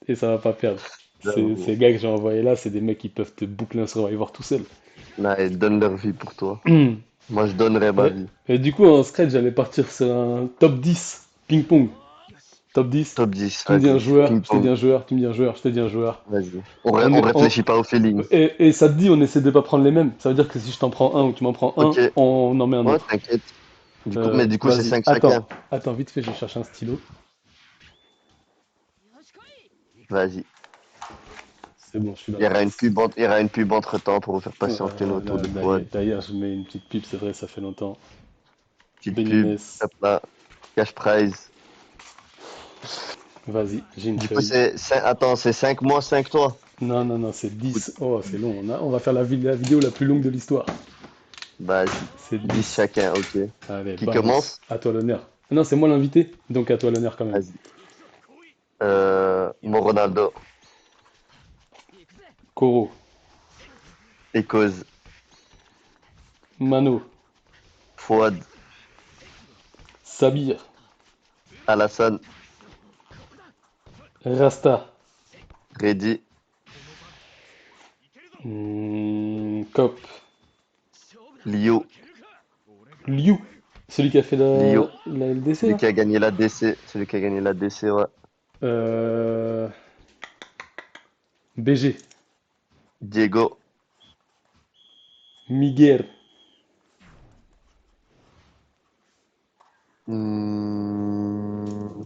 Et ça va pas perdre. J'avoue. Ces gars que j'ai envoyés là, c'est des mecs qui peuvent te boucler un Survivor tout seul. Là, ils donnent leur vie pour toi. Moi, je donnerais ma Et, vie. et du coup, en scratch, j'allais partir sur un top 10 ping-pong. Top 10. Top 10, Tu me dis un vas-y. joueur, je te dis Ping-pong, un joueur, tu me dis un joueur, je te dis un joueur. vas-y. On On est, on- réfléchit pas au feeling. et ça te dit, on essaie de pas prendre les mêmes. Ça veut dire que si je t'en prends un ou tu m'en prends Ok. un, on en met un Ouais, autre. t'inquiète. Mais du coup, c'est Vas-y, 5 attends, chacun. attends, vite fait, je cherche un stylo. Vas-y. C'est bon, je suis là. Il y aura une pub entre-temps pour vous faire patienter nos tours de quad. D'ailleurs, je mets une petite pipe, c'est vrai, ça fait longtemps. Petite pub, Bénines, hop là, cash prize. vas-y, j'ai une Du coup, feuille. attends, c'est 5 mois, 5 toi. Non, non, non, c'est Ou- 10. Oh, c'est long. On va faire la vidéo la plus longue de l'histoire. Vas-y. C'est 10 10. chacun, ok. Allez, Qui balance. commence? À toi l'honneur. Non, c'est moi l'invité, donc à toi l'honneur quand même. Vas-y. Mon Ronaldo Koro, et cause. Mano, Fouad, Sabir, Alassane, Rasta, Reddy, Cop, Liu, Liu, celui qui a fait Liu, la LDC celui là. qui a gagné la DC, celui qui a gagné la DC, ouais. Euh, BG, Diego, Miguel, hmm,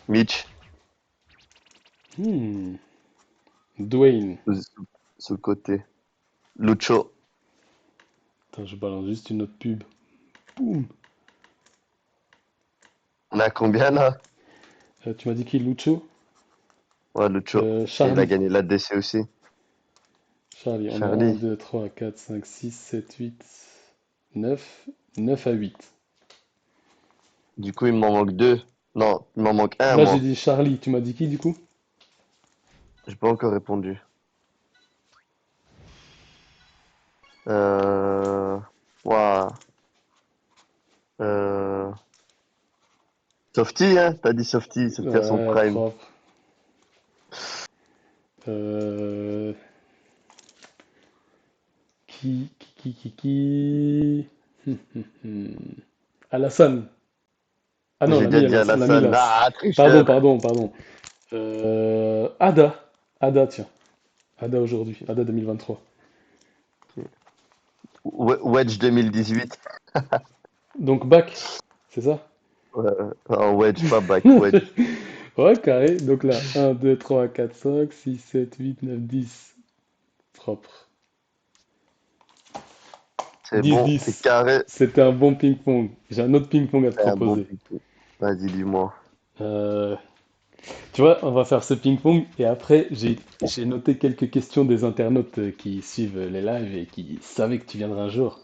Mitch, hmm, Dwayne. sous, sous le côté. Lucho, Attends, je balance juste une autre pub. Boum. on a combien là? Tu m'as dit qui, Lucho? Ouais, Lucho, il a Charlie. gagné la DC aussi. Charlie, on est un, Charlie, 2, 3, 4, 5, 6, 7, 8, 9, 9 à 8. du coup, il m'en manque deux. Non, il m'en manque un, Là, j'ai moi. dit Charlie. Tu m'as dit qui, du coup? J'ai pas encore répondu. Euh... Ouah. Euh... Softy, hein? T'as dit Softy, Softy à son Ouais, prime. propre. Euh, qui? Alassane. Ah non, J'ai déjà l'ami dit Alassane, l'ami Alassane. Las. Ah, tricheur! Pardon. Ada. Ada, tiens. Ada aujourd'hui. Ada 2023. Wedge 2018. Donc, back. C'est ça? En Wedge, pas back, Wedge. Ouais, carré. Donc là, un 2 3 4 5 6 7 8 9 10. Propre. C'est bon, c'est 10-10. carré. C'était un bon ping-pong. J'ai un autre ping-pong à te C'est un bon proposer. ping-pong. Vas-y, dis-moi. Euh, Tu vois, on va faire ce ping-pong et après, j'ai noté quelques questions des internautes qui suivent les lives et qui savaient que tu viendrais un jour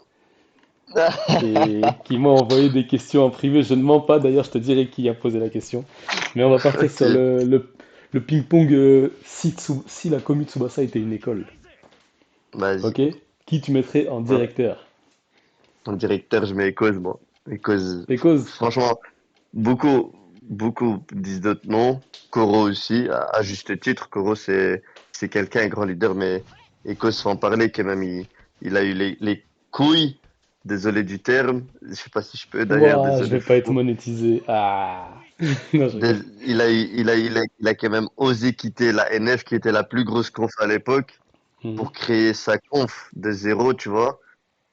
et qui m'ont envoyé des questions en privé. Je ne mens pas, d'ailleurs, je te dirai qui a posé la question. Mais on va partir sur Ok, le ping-pong si la commu Tsubasa était une école. vas-y. Ok? Qui tu mettrais en Ouais. directeur? En directeur, je mets Echoes, moi. Echoes, Les causes? franchement, beaucoup disent d'autres noms. Koro aussi, à juste titre. Koro, c'est quelqu'un, un grand leader, mais Echoes faut en parler quand même. Il a eu les couilles, désolé du terme. Je sais pas si je peux d'ailleurs, Ouah, je désolé vais pas être frérot. monétisé. Ah! Non, je rigole. Il a quand même osé quitter la NF, qui était la plus grosse conf à l'époque, Mhm. pour créer sa conf de zéro, tu vois.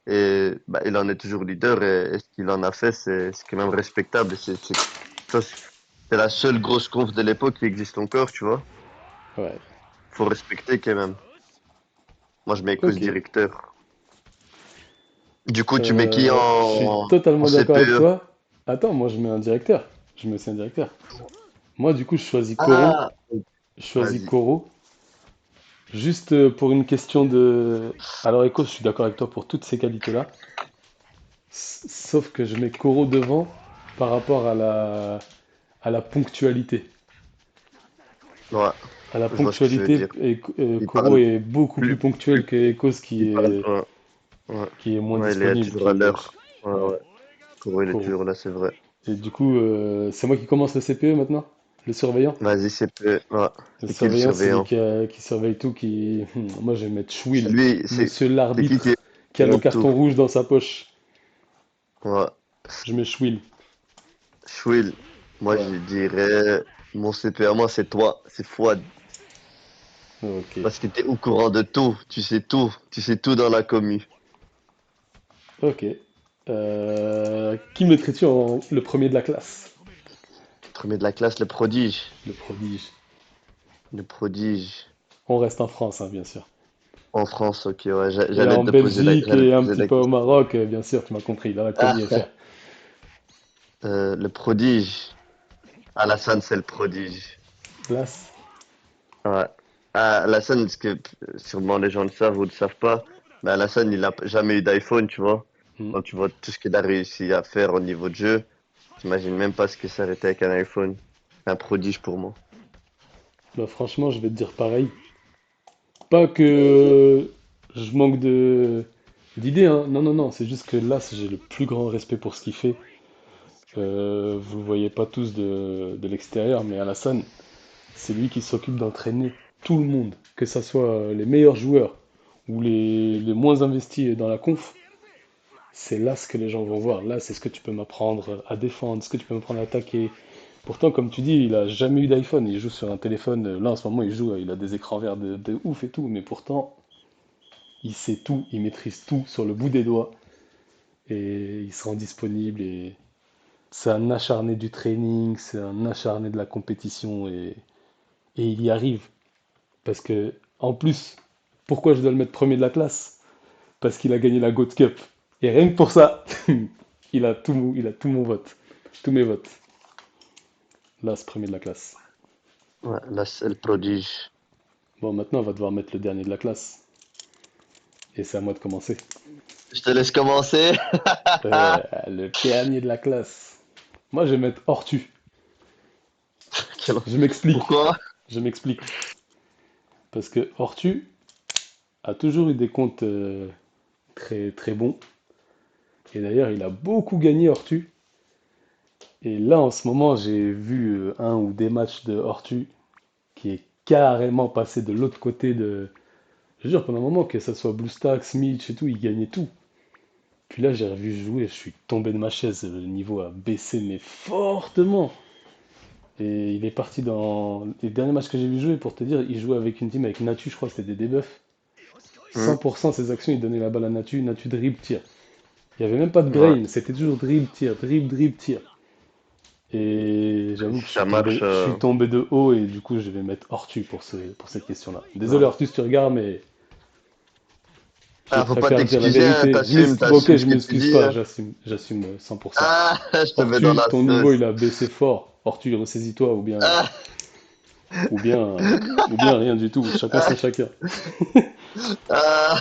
Et bah, il en est toujours leader et ce qu'il en a fait, c'est quand même respectable. Ça, c'est la seule grosse conf de l'époque qui existe encore, tu vois. Ouais. Faut respecter quand même. Moi, je mets cause Ok. directeur. Du coup, tu mets qui Je suis en totalement d'accord avec CPE? toi. Attends, moi je mets un directeur. Je mets aussi un directeur. Moi, du coup, je choisis Koro. Ah, Je choisis vas-y. Koro. Juste pour une question de. Alors, Echo, je suis d'accord avec toi pour toutes ces qualités-là. Sauf que je mets Koro devant par rapport à la ponctualité. Ouais, À la je vois ce que tu veux ponctualité, dire. et, Il Koro parle est beaucoup plus ponctuel plus, que Ekos il parle. Ouais, ouais. qui est moins Ouais, il est disponible. toujours à l'heure. Ouais, Ouais, ouais. Koro, il est Koro. toujours là, c'est vrai. Et du coup, c'est moi qui commence le CPE maintenant? Le surveillant? Vas-y, CPE. Ouais. Le C'est qui le surveillant, celui surveillant? qui surveille tout, qui... Moi, je vais mettre C'est Chouil, lui, monsieur c'est qui est l'arbitre, qui a le courant de tout? carton rouge dans sa poche. Ouais. Je mets Chouil. Chouil, moi Ouais, je dirais, mon CP à moi c'est toi, c'est Fouad. ok. Parce que t'es au courant de tout, tu sais tout dans la commu. Ok. Qui mettrais-tu en le premier de la classe? Premier de la classe, le prodige. Le prodige. Le prodige. On reste en France, hein, bien sûr. En France, ok, ouais, Et en Belgique j'allais et te un poser petit la peu au question. Maroc, bien sûr, tu m'as compris, dans la commis Ah, FR. le prodige. Alassane, c'est le prodige. Las. Ouais. Ah, Alassane, parce que sûrement les gens le savent ou ne le savent pas, mais Alassane, il a jamais eu d'iPhone, tu vois. Hmm. Quand tu vois tout ce qu'il a réussi à faire au niveau de jeu, j'imagine même pas ce que ça aurait été avec un iPhone. Un prodige pour moi. Bah, franchement, je vais te dire pareil. Pas que je manque de d'idées, hein. Non, non, non, c'est juste que là, j'ai le plus grand respect pour ce qu'il fait. Vous le voyez pas tous de l'extérieur, mais Alassane, c'est lui qui s'occupe d'entraîner tout le monde, que ce soit les meilleurs joueurs ou les moins investis dans la conf. C'est là ce que les gens vont voir. Là, c'est ce que tu peux m'apprendre à défendre, ce que tu peux m'apprendre à attaquer. Pourtant, comme tu dis, il a jamais eu d'iPhone. Il joue sur un téléphone. Là, en ce moment, il joue. Il a des écrans verts de ouf et tout. Mais pourtant, il sait tout. Il maîtrise tout sur le bout des doigts. Et il se rend disponible. Et c'est un acharné du training. C'est un acharné de la compétition. Et il y arrive. Parce que, en plus, pourquoi je dois le mettre premier de la classe? Parce qu'il a gagné la Goat Cup. Et rien que pour ça, il a tout mon vote. Tous mes votes. Là, c'est premier de la classe. Ouais, là, c'est le prodige. Bon, maintenant, on va devoir mettre le dernier de la classe. Et c'est à moi de commencer. Je te laisse commencer. Le dernier de la classe. Moi, je vais mettre Ortu. Quel- Je m'explique. Pourquoi? Je m'explique. Parce que Ortu a toujours eu des comptes très, très bons. Et d'ailleurs, il a beaucoup gagné Ortu. Et là, en ce moment, j'ai vu un ou des matchs de Ortu qui est carrément passé de l'autre côté de. Je veux dire, pendant un moment, que ça soit BlueStacks, Mitch et tout, il gagnait tout. Puis là, j'ai revu jouer, je suis tombé de ma chaise. Le niveau a baissé, mais fortement. Et il est parti dans les derniers matchs que j'ai vu jouer, pour te dire, il jouait avec une team avec Natu, je crois que c'était des debuffs. Hmm, 100% ses actions, il donnait la balle à Natu, Natu dribble, tire. Il n'y avait même pas de ouais, brain, c'était toujours dribble, tire, dribble, dribble, tire. Et j'avoue que si ça marche. je suis tombé de haut et du coup je vais mettre Ortu pour cette question-là. Désolé Non. Ortu si tu regardes, mais Je Ah, faut pas préfère dire la t'excuser, hein, vérité. t'assumes, Bon, ok, t'assumes ce je que tu m'excuse dis, pas, hein. j'assume 100%. Ah, je te mets dans Ortu, la ton niveau sauce. il a baissé fort. Ortu, ressaisis-toi Ah, ou bien, ou bien rien du tout. Chacun son ah, chacun. ah.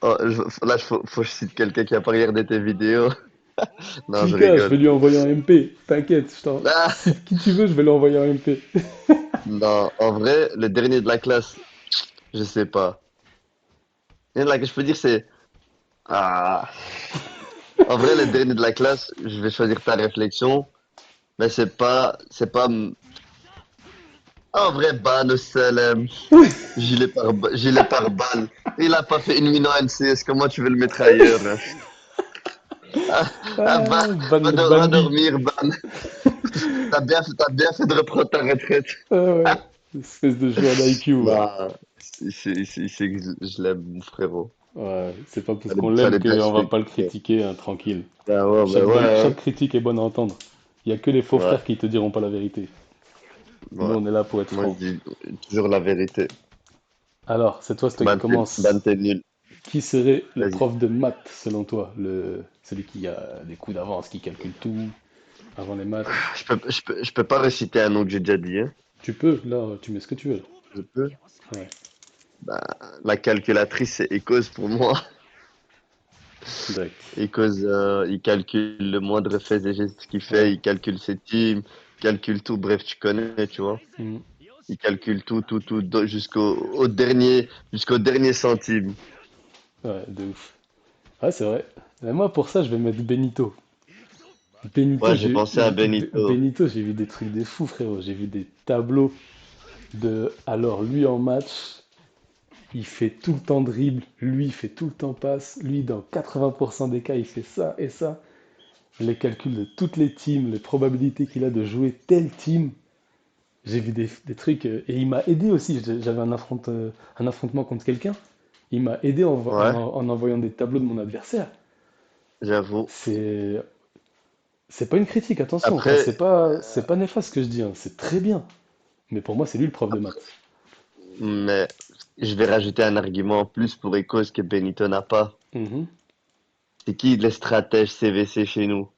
Oh, là, faut que je cite quelqu'un qui a pas regardé tes vidéos. Non, je Chica, je vais rigole. lui envoyer un MP. T'inquiète, Ah, cite qui tu veux, je vais lui envoyer un MP. non, en vrai, le dernier de la classe, je sais pas. Il y en a que je peux dire, c'est... Ah. En vrai, le dernier de la classe, je vais choisir ta réflexion, mais c'est pas... En vrai, ban au Salem, gilet par balle. Il a pas fait une mine en NCS, comment tu veux le mettre ailleurs? Hein. Ah, ah, Ah, ban, va Banby. dormir, ban. T'as bien fait de reprendre ta retraite. Ah ouais, espèce de joueur d'IQ, ouais. Non, il sait que je l'aime, mon frérot. Ouais, c'est pas parce Fallait, qu'on l'aime fallait bien qu'on va se pas le critiquer, hein, tranquille. Ah ouais, mais ouais, Chaque hein. critique est bonne à entendre. Il y a que les faux Ouais, frères qui te diront pas la vérité. Nous, ouais. on est là pour être Moi, je francs. dis toujours la vérité. Alors, c'est toi qui Ban, commence. t'es nul. Qui serait le Vas-y. prof de maths selon toi? Celui qui a des coups d'avance, qui calcule tout avant les maths. Je peux pas réciter un nom que j'ai déjà dit, hein. Tu peux, là, tu mets ce que tu veux. Je peux. Ouais, Bah, la calculatrice, c'est Ecos pour moi. direct. Ecos, il calcule le moindre fait et geste qu'il fait, Ouais. il calcule ses teams, il calcule tout. Bref, tu connais, tu vois. Hmm. Il calcule tout, tout, tout, jusqu'au dernier centime. Ouais, de ouf. Ouais, c'est vrai. Mais moi, pour ça, je vais mettre Benito. Benito, Ouais, j'ai pensé à Benito. Benito, j'ai vu des trucs de fou, frérot. J'ai vu des tableaux de. Alors, lui en match, il fait tout le temps dribble, lui, il fait tout le temps passe, lui, dans 80% des cas, il fait ça et ça. Les calculs de toutes les teams, les probabilités qu'il a de jouer telle team. J'ai vu des trucs. Et il m'a aidé aussi. J'avais un affrontement contre quelqu'un. Il m'a aidé Ouais, en envoyant des tableaux de mon adversaire. j'avoue. C'est. C'est pas une critique, attention. Enfin, Après, c'est pas néfaste ce que je dis, hein. C'est très bien. Mais pour moi, c'est lui le prof de après, maths. mais je vais rajouter un argument en plus pour Ecos que Benito n'a pas. Mhm. C'est qui les stratèges CVC chez nous?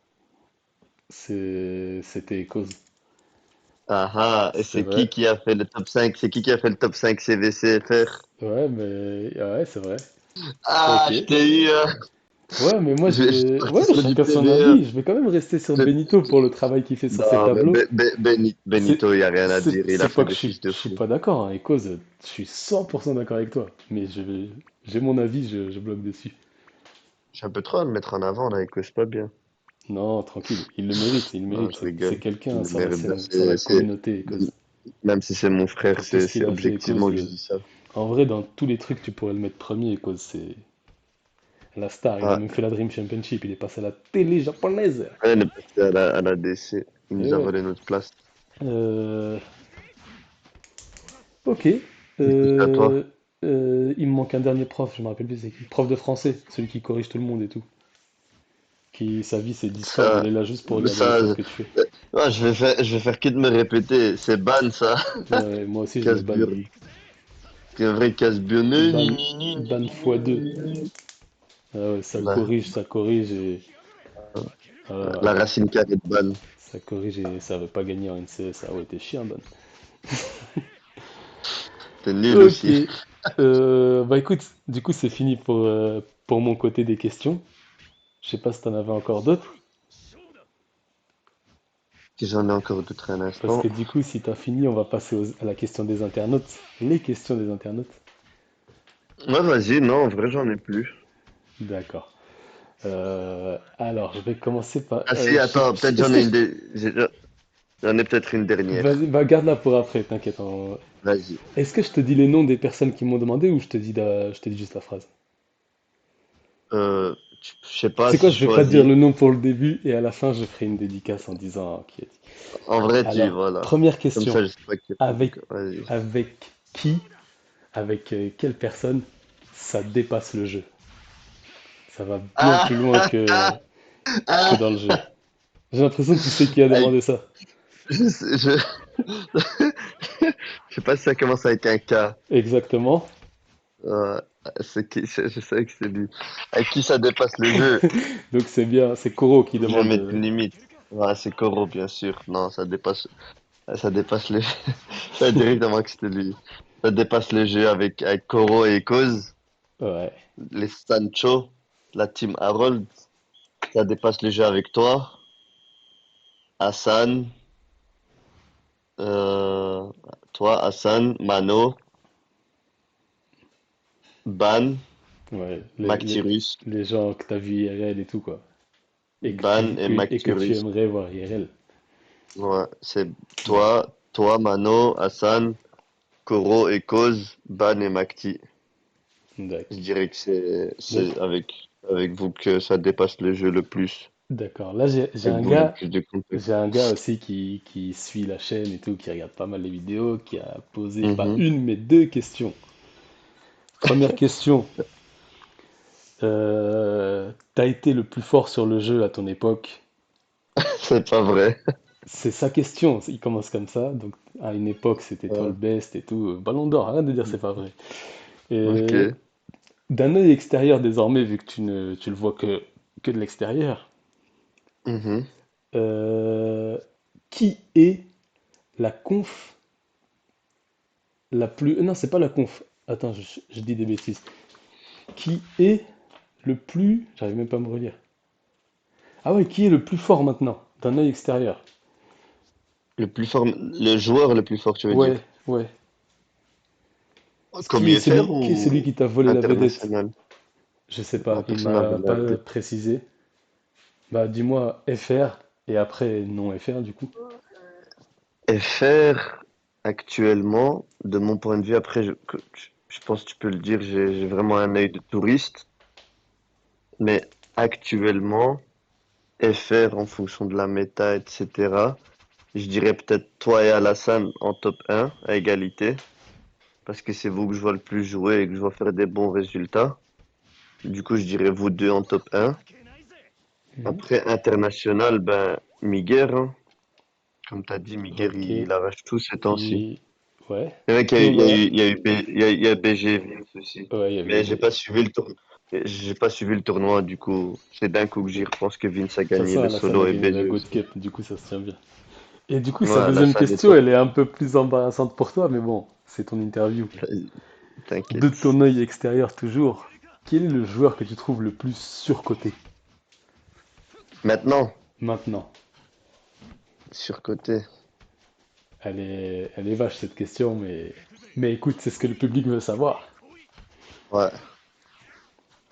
C'était cause. Ah ah, et C'est c'est vrai. qui a fait le top 5? C'est qui a fait le top 5 CVCFR? Ouais, mais. Ouais, c'est vrai. Ah, Ok. je t'ai eu, hein. Ouais, mais moi, Je suis ouais, parti sur du chacun son PVE. avis. Je vais quand même rester sur Mais- Benito pour le travail qu'il fait sur ses Non, mais tableaux. C'est, Benito, il n'y a rien à dire. Il a c'est fait pas que des fiches je de suis fou. pas d'accord, hein, et cause, je suis 100% d'accord avec toi. Mais j'ai mon avis, je bloque dessus. Je suis un peu trop à le mettre en avant, là, Ecos, pas bien. Non, tranquille, il le mérite, il le Non, mérite. je C'est rigole. quelqu'un Il le sur la mérite bien. scène, sur la communauté, cause. Même si c'est mon frère, Pour tout ce c'est qu'il a fait, objectivement cause. que je dis ça. En vrai, dans tous les trucs, tu pourrais le mettre premier, cause c'est la star. Il a Ouais. même fait la Dream Championship, il est passé à la télé japonaise. Ouais, il est passé à la DC. Il Et nous a ouais. volé notre place. Euh, Ok. Du coup, c'est à Euh, toi. il me manque un dernier prof, je me rappelle plus c'est qui. Prof de français, celui qui corrige tout le monde et tout. Qui, sa vie, c'est Discord, il Ça, est là juste pour regarder les ça, fautes que tu fais. ouais, je vais faire que de me répéter. C'est ban, ça. Ouais, moi aussi, je mets ban. Casse-burne. C'est un vrai casse-burne. Ban, ban x2. Ah ouais, La, ça corrige et. Voilà, la racine carrée de ban. ça corrige et ça veut pas gagner en NCS. Ah ouais, t'es chiant, ban. T'es nul Ok. aussi. Bah écoute, du coup, c'est fini pour mon côté des questions. Je sais pas si t'en avais encore d'autres. Si j'en ai encore d'autres un Parce instant. que du coup, si t'as fini, on va passer à la question des internautes. Les questions des internautes. Ouais, vas-y, non, en vrai, j'en ai plus. D'accord. Alors, je vais commencer par. Ah si, attends, peut-être Est-ce j'en que ai une. J'en ai peut-être une dernière. Vas-y, bah garde-la pour après, t'inquiète. Vas-y. Est-ce que je te dis les noms des personnes qui m'ont demandé ou je te dis juste la phrase? Je sais pas C'est quoi, si je je vais pas te dire choisis. le nom pour le début et à la fin, je ferai une dédicace en disant qui a dit. En vrai, Alors, voilà. première Comme question. ça, je sais pas qui a dit Avec, quoi. Vas-y. avec qui, avec quelle personne ça dépasse le jeu? Ça va bien plus loin Ah, que dans le jeu. J'ai l'impression que tu sais qui a aïe, demandé ça. je sais pas si ça commence avec un K. Exactement. Ouais. C'est qui? Je sais que c'est lui. Avec qui ça dépasse le jeu? Donc c'est bien, c'est Koro qui Je vais demande. mettre une limite. Ouais, c'est Koro, bien sûr. Non, ça dépasse le. Je savais directement que c'était lui. Ça dépasse le jeu avec Koro et Cause, Ouais, les Sancho, la team Harold. Ça dépasse le jeu avec toi, Hassan, euh, toi, Hassan, Mano, Ban, ouais, Mactirus, les gens que t'as vu IRL et tout, quoi. Ban et Et que tu Macturus. aimerais voir IRL. Ouais, c'est Ouais, toi, Mano, Hassan, Koro et Cause, Ban et Macti. Je d'accord. dirais que Mais c'est avec vous que ça dépasse le jeu le plus. d'accord, là Avec vous le plus de contacts. j'ai un gars aussi qui suit la chaîne et tout, qui regarde pas mal les vidéos, qui a posé pas Mhm. une mais deux questions. Première question, t'as été le plus fort sur le jeu à ton époque? C'est pas vrai. C'est sa question, il commence comme ça, donc à une époque c'était toi le Ouais. best et tout, Ballon d'Or, arrête de dire c'est pas vrai. Ok. Et d'un œil extérieur désormais, vu que tu le vois que de l'extérieur, Mhm. euh, qui est la conf la plus... Non, c'est pas la conf. Attends, je dis des bêtises. Qui est le plus... J'arrive même pas à me relire. Ah ouais, qui est le plus fort maintenant, d'un œil extérieur? Le joueur le plus fort, tu veux dire. Ouais, ouais. Comme IFR Qui est celui ou qui t'a volé la vedette? international? Je sais Non, pas, il personne n'a m'a volé la pas vedette. précisé. Bah dis-moi FR et après non FR du coup. FR, actuellement, de mon point de vue, après, je pense que tu peux le dire, j'ai vraiment un œil de touriste, mais actuellement, FR, en fonction de la méta, etc., je dirais peut-être toi et Alassane en top 1, à égalité, parce que c'est vous que je vois le plus jouer et que je vois faire des bons résultats. Du coup, je dirais vous deux en top 1. Mhm. Après, international, ben, Miguel, hein. Comme tu as dit, Miguel, Ok. il arrache tout ces temps-ci. Et ouais. C'est vrai qu'il y a eu, Nous il y a là, eu, il y a eu, il y a BG Vince aussi. ouais, il y a Mais BG. j'ai pas suivi le tournoi, du coup, c'est d'un coup que j'y repense que Vince a De toute gagné façon, le Alassane a solo et gagné la BG Gold aussi. Cup, du coup ça se tient bien. Et du coup, sa Ouais, deuxième Alassane et question, toi, elle est un peu plus embarrassante pour toi, mais bon, c'est ton interview. De t'inquiète. ton œil extérieur toujours, quel est le joueur que tu trouves le plus surcoté Maintenant, maintenant? surcoté. Elle est vache cette question, mais écoute, c'est ce que le public veut savoir. Ouais.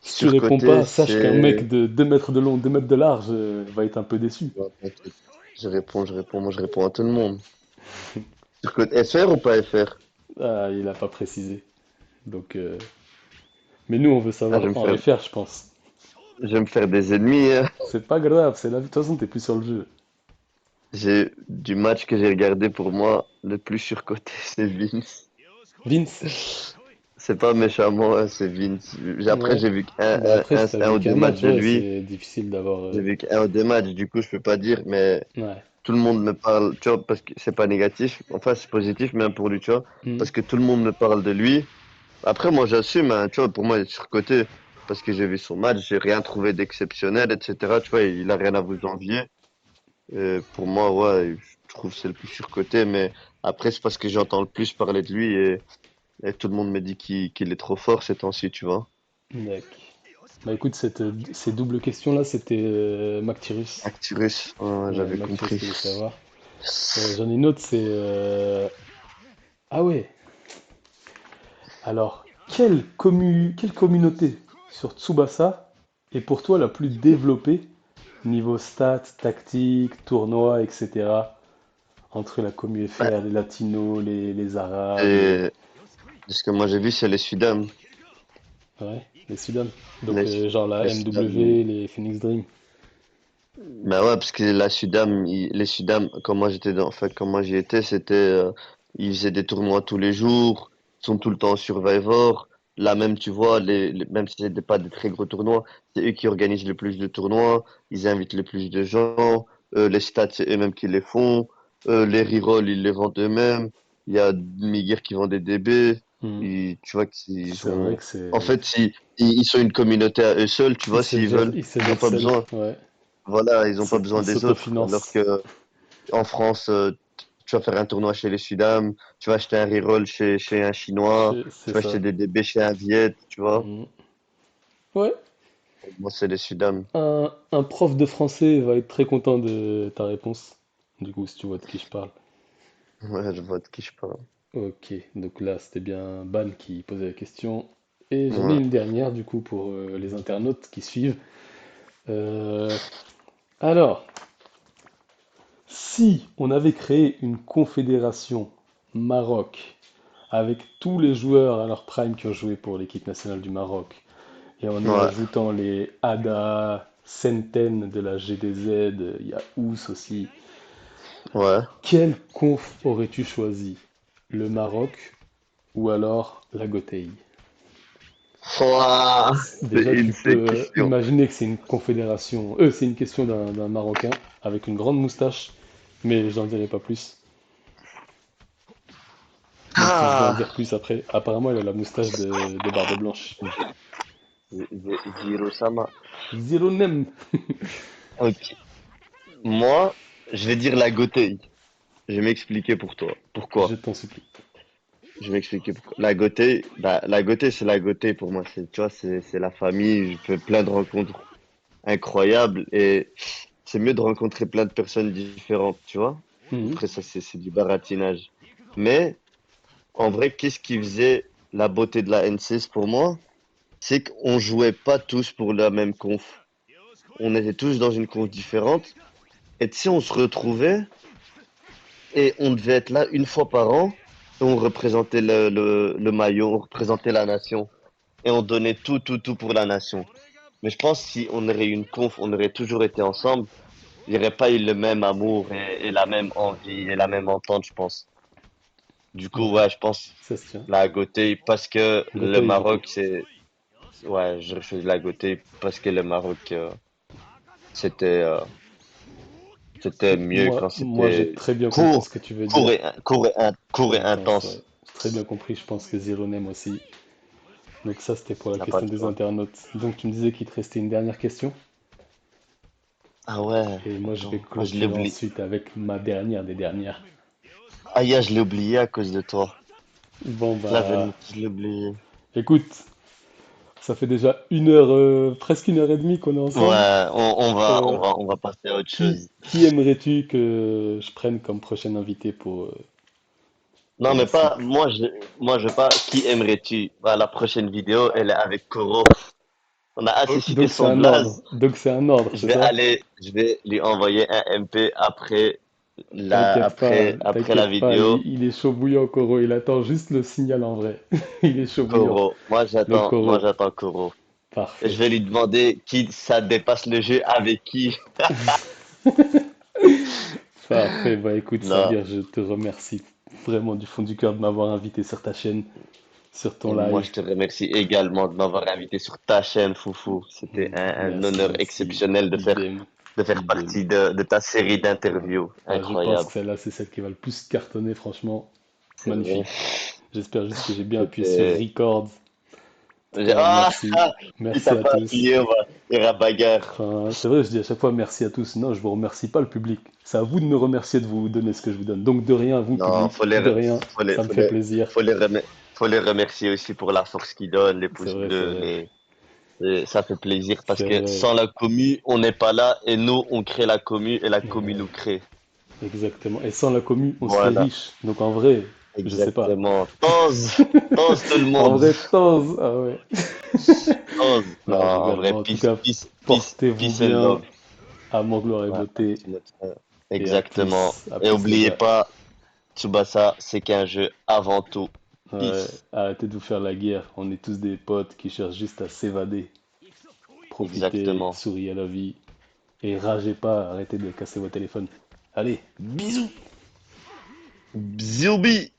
Si tu réponds Surcoté, pas, sache qu'un mec c'est. de 2 mètres de long, 2 mètres de large va être un peu déçu. Ouais, t'inquiète. Moi je réponds à tout le monde. Surcoté FR ou pas FR? Ah, il a pas précisé. Donc, mais nous, on veut Ah, savoir en FR, je pense. je vais me faire des ennemis, hein. C'est pas grave, c'est la vie. De toute façon, t'es plus sur le jeu. Du match que j'ai regardé pour moi, le plus surcoté, c'est Vince. Vince? C'est pas méchamment, hein, c'est Vince. Après, Ouais. j'ai vu Bah après, si t'as un vu ou deux qu'un matchs match, de ouais, lui. c'est difficile d'avoir. J'ai vu qu'un ou deux matchs, du coup, je peux pas dire, mais Ouais. tout le monde me parle, tu vois, parce que c'est pas négatif. Enfin, c'est positif, même pour lui, tu vois, Hmm. parce que tout le monde me parle de lui. Après, moi, j'assume, hein, tu vois, pour moi, il est surcoté, parce que j'ai vu son match, j'ai rien trouvé d'exceptionnel, etc. Tu vois, il a rien à vous envier. Pour moi, ouais, je trouve que c'est le plus surcoté, mais après, c'est parce que j'entends le plus parler de lui et tout le monde me dit qu'il est trop fort ces temps-ci, tu vois. D'accord. Bah écoute, ces doubles questions-là, c'était Mactirus. Actirus, Ouais, j'avais Mactirus compris. qui veut savoir. J'en ai une autre, c'est... Ah ouais, alors, quelle communauté sur Tsubasa est pour toi la plus développée niveau stats, tactique, tournoi, etc. Entre la commu Bah, FR, les latinos, les arabes, et ce que moi j'ai vu, c'est les Sudam. ouais, les Sudan. Donc Les, genre la les Sudam. MW, les Phoenix Dream. Bah ouais, parce que la Sudam, les Sudam, quand moi j'étais enfin, quand moi j'y étais, c'était, ils faisaient des tournois tous les jours, ils sont tout le temps en Survivor. Là même, tu vois, même si c'était pas des très gros tournois, c'est eux qui organisent le plus de tournois, ils invitent le plus de gens, les stats, c'est eux-mêmes qui les font, les rerolls, ils les vendent eux-mêmes. Il y a Miguel qui vend des DB. Mhm. Tu vois qu'ils C'est vrai ont... que En c'est. fait, si ils sont une communauté à eux seuls, tu vois, s'ils veulent, Ils se ils n'ont gèrent pas seuls. besoin. Ouais. Voilà, ils n'ont pas besoin Ils des autres. Alors s'autofinancent. que en France, tu vas faire un tournoi chez les Sudam, tu vas acheter un reroll chez un Chinois, C'est tu vas acheter ça. des DB chez un Viet, tu vois. Mhm. Ouais. Moi, c'est les Sudam. Un prof de français va être très content de ta réponse. Du coup, si tu vois de qui je parle. Ouais, je vois de qui je parle. Ok, donc là c'était bien Ban qui posait la question. Et j'en ai Ouais, une dernière du coup pour les internautes qui suivent. Euh, alors, si on avait créé une confédération Maroc avec tous les joueurs à leur prime qui ont joué pour l'équipe nationale du Maroc, et en y ouais, ajoutant les Ada, Senten de la GDZ, il y a Ous aussi, ouais. quelle conf aurais-tu choisi? Le Maroc ou alors la Gotei? Ouah, c'est Déjà, une tu sale peux question. imaginer que c'est une confédération. C'est une question d'un Marocain avec une grande moustache, mais j'en dirai pas plus. Même si je vais en Ah, dire plus après. Apparemment, elle a la moustache de Barbe Blanche. Zero-sama. Zéro nem. Ok. Moi, je vais dire la Gotei. Je vais m'expliquer pour toi. Je Pourquoi? t'en supplie. Je vais m'expliquer pourquoi. La Gotei, c'est la Gotei pour moi. Tu vois, c'est la famille. Je fais plein de rencontres incroyables et c'est mieux de rencontrer plein de personnes différentes, tu vois. Mhm. Après, ça, c'est du baratinage. Mais, en vrai, qu'est-ce qui faisait la beauté de la N6 pour moi? C'est qu'on jouait pas tous pour la même conf. On était tous dans une conf différente. Et tu sais, on se retrouvait et on devait être là une fois par an. Et on représentait le maillot, on représentait la nation. Et on donnait tout pour la nation. Mais je pense que si on aurait eu une conf, on aurait toujours été ensemble. Il n'y aurait pas eu le même amour et la même envie et la même entente, je pense. Du coup, Ouais, ouais, je pense ça se tient. la Gotei parce que le Gotei, du coup. Maroc, ouais, je choisis la Gotei parce que le Maroc, c'était, c'était mieux quand Moi, j'ai c'était très bien compris court, ce que tu veux dire. court et Intense, ouais. intense. J'ai très bien compris, je pense que Zéro nem aussi. Donc ça, c'était pour la Y a pas question de des quoi. internautes. Donc tu me disais qu'il te restait une dernière question. Ah ouais, Et moi, je vais attends, moi je l'ai clôturer oublié. ensuite avec ma dernière des dernières. Ah yeah, je l'ai oublié à cause de toi. Bon, Là, bah, je l'ai oublié. écoute, ça fait déjà une heure, presque une heure et demie qu'on est ensemble. Ouais, Euh, on va passer à autre chose. qui aimerais-tu que je prenne comme prochain invité Non, pour mais la pas, suite? moi, je veux pas, qui aimerais-tu? Bah, la prochaine vidéo, elle est avec Koro. On a assez cité Donc c'est son un ordre. blaze. Donc c'est un ordre, c'est ça? Je vais lui envoyer un MP après la T'inquiète pas, vidéo. il est chaud bouillant, Koro. Il attend juste le signal en vrai. Il est chaud bouillant. Koro. Donc Moi, Koro, j'attends Koro. Et je parfait. vais lui demander qui ça dépasse le jeu avec qui. Parfait. Bah écoute, Non. Sabir, je te remercie vraiment du fond du cœur de m'avoir invité sur ta chaîne, sur ton Et moi, live. je te remercie également de m'avoir invité sur ta chaîne, Foufou. C'était un Merci, honneur merci. exceptionnel Idem, de faire idem. partie de ta série d'interviews. Ah, je pense que Incroyable. celle-là, c'est celle qui va le plus cartonner, franchement. C'est vrai. Magnifique. J'espère juste que j'ai bien appuyé sur C'était. record. En tout cas, Ah! merci. Si Merci t'as à pas tous. appuyé, il y aura bagarre. Enfin, c'est vrai, je dis à chaque fois merci à tous. Non, je vous remercie pas le public. C'est à vous de me remercier de vous donner ce que je vous donne. Donc de rien à vous, Non, public. De rien. faut les, Ça me faut fait les, plaisir. faut les, remer- faut les remercier aussi pour la force qu'ils donnent, les C'est pouces vrai, c'est bleus, vrai. ça fait plaisir parce C'est que vrai. sans la commu, on n'est pas là et nous, on crée la commu et la commu nous crée. Exactement. Et sans la commu, on serait Voilà, riche. Donc en vrai, je sais pas. exactement. Pense tout le En monde. vrai, temps. Ah ouais. Non, Non, je en rigole. vrai, Bon, en tout cas, portez-vous peace and bien. love. Amour, gloire et Ouais, beauté. Et à exactement. plus. À Et plus, les oubliez gars. pas, Tsubasa, c'est qu'un jeu avant tout. Ouais, Peace. arrêtez de vous faire la guerre. On est tous des potes qui cherchent juste à s'évader. Profitez, Exactement. souriez à la vie. Et ragez pas, arrêtez de casser vos téléphones. Allez, bisous! Zilbi!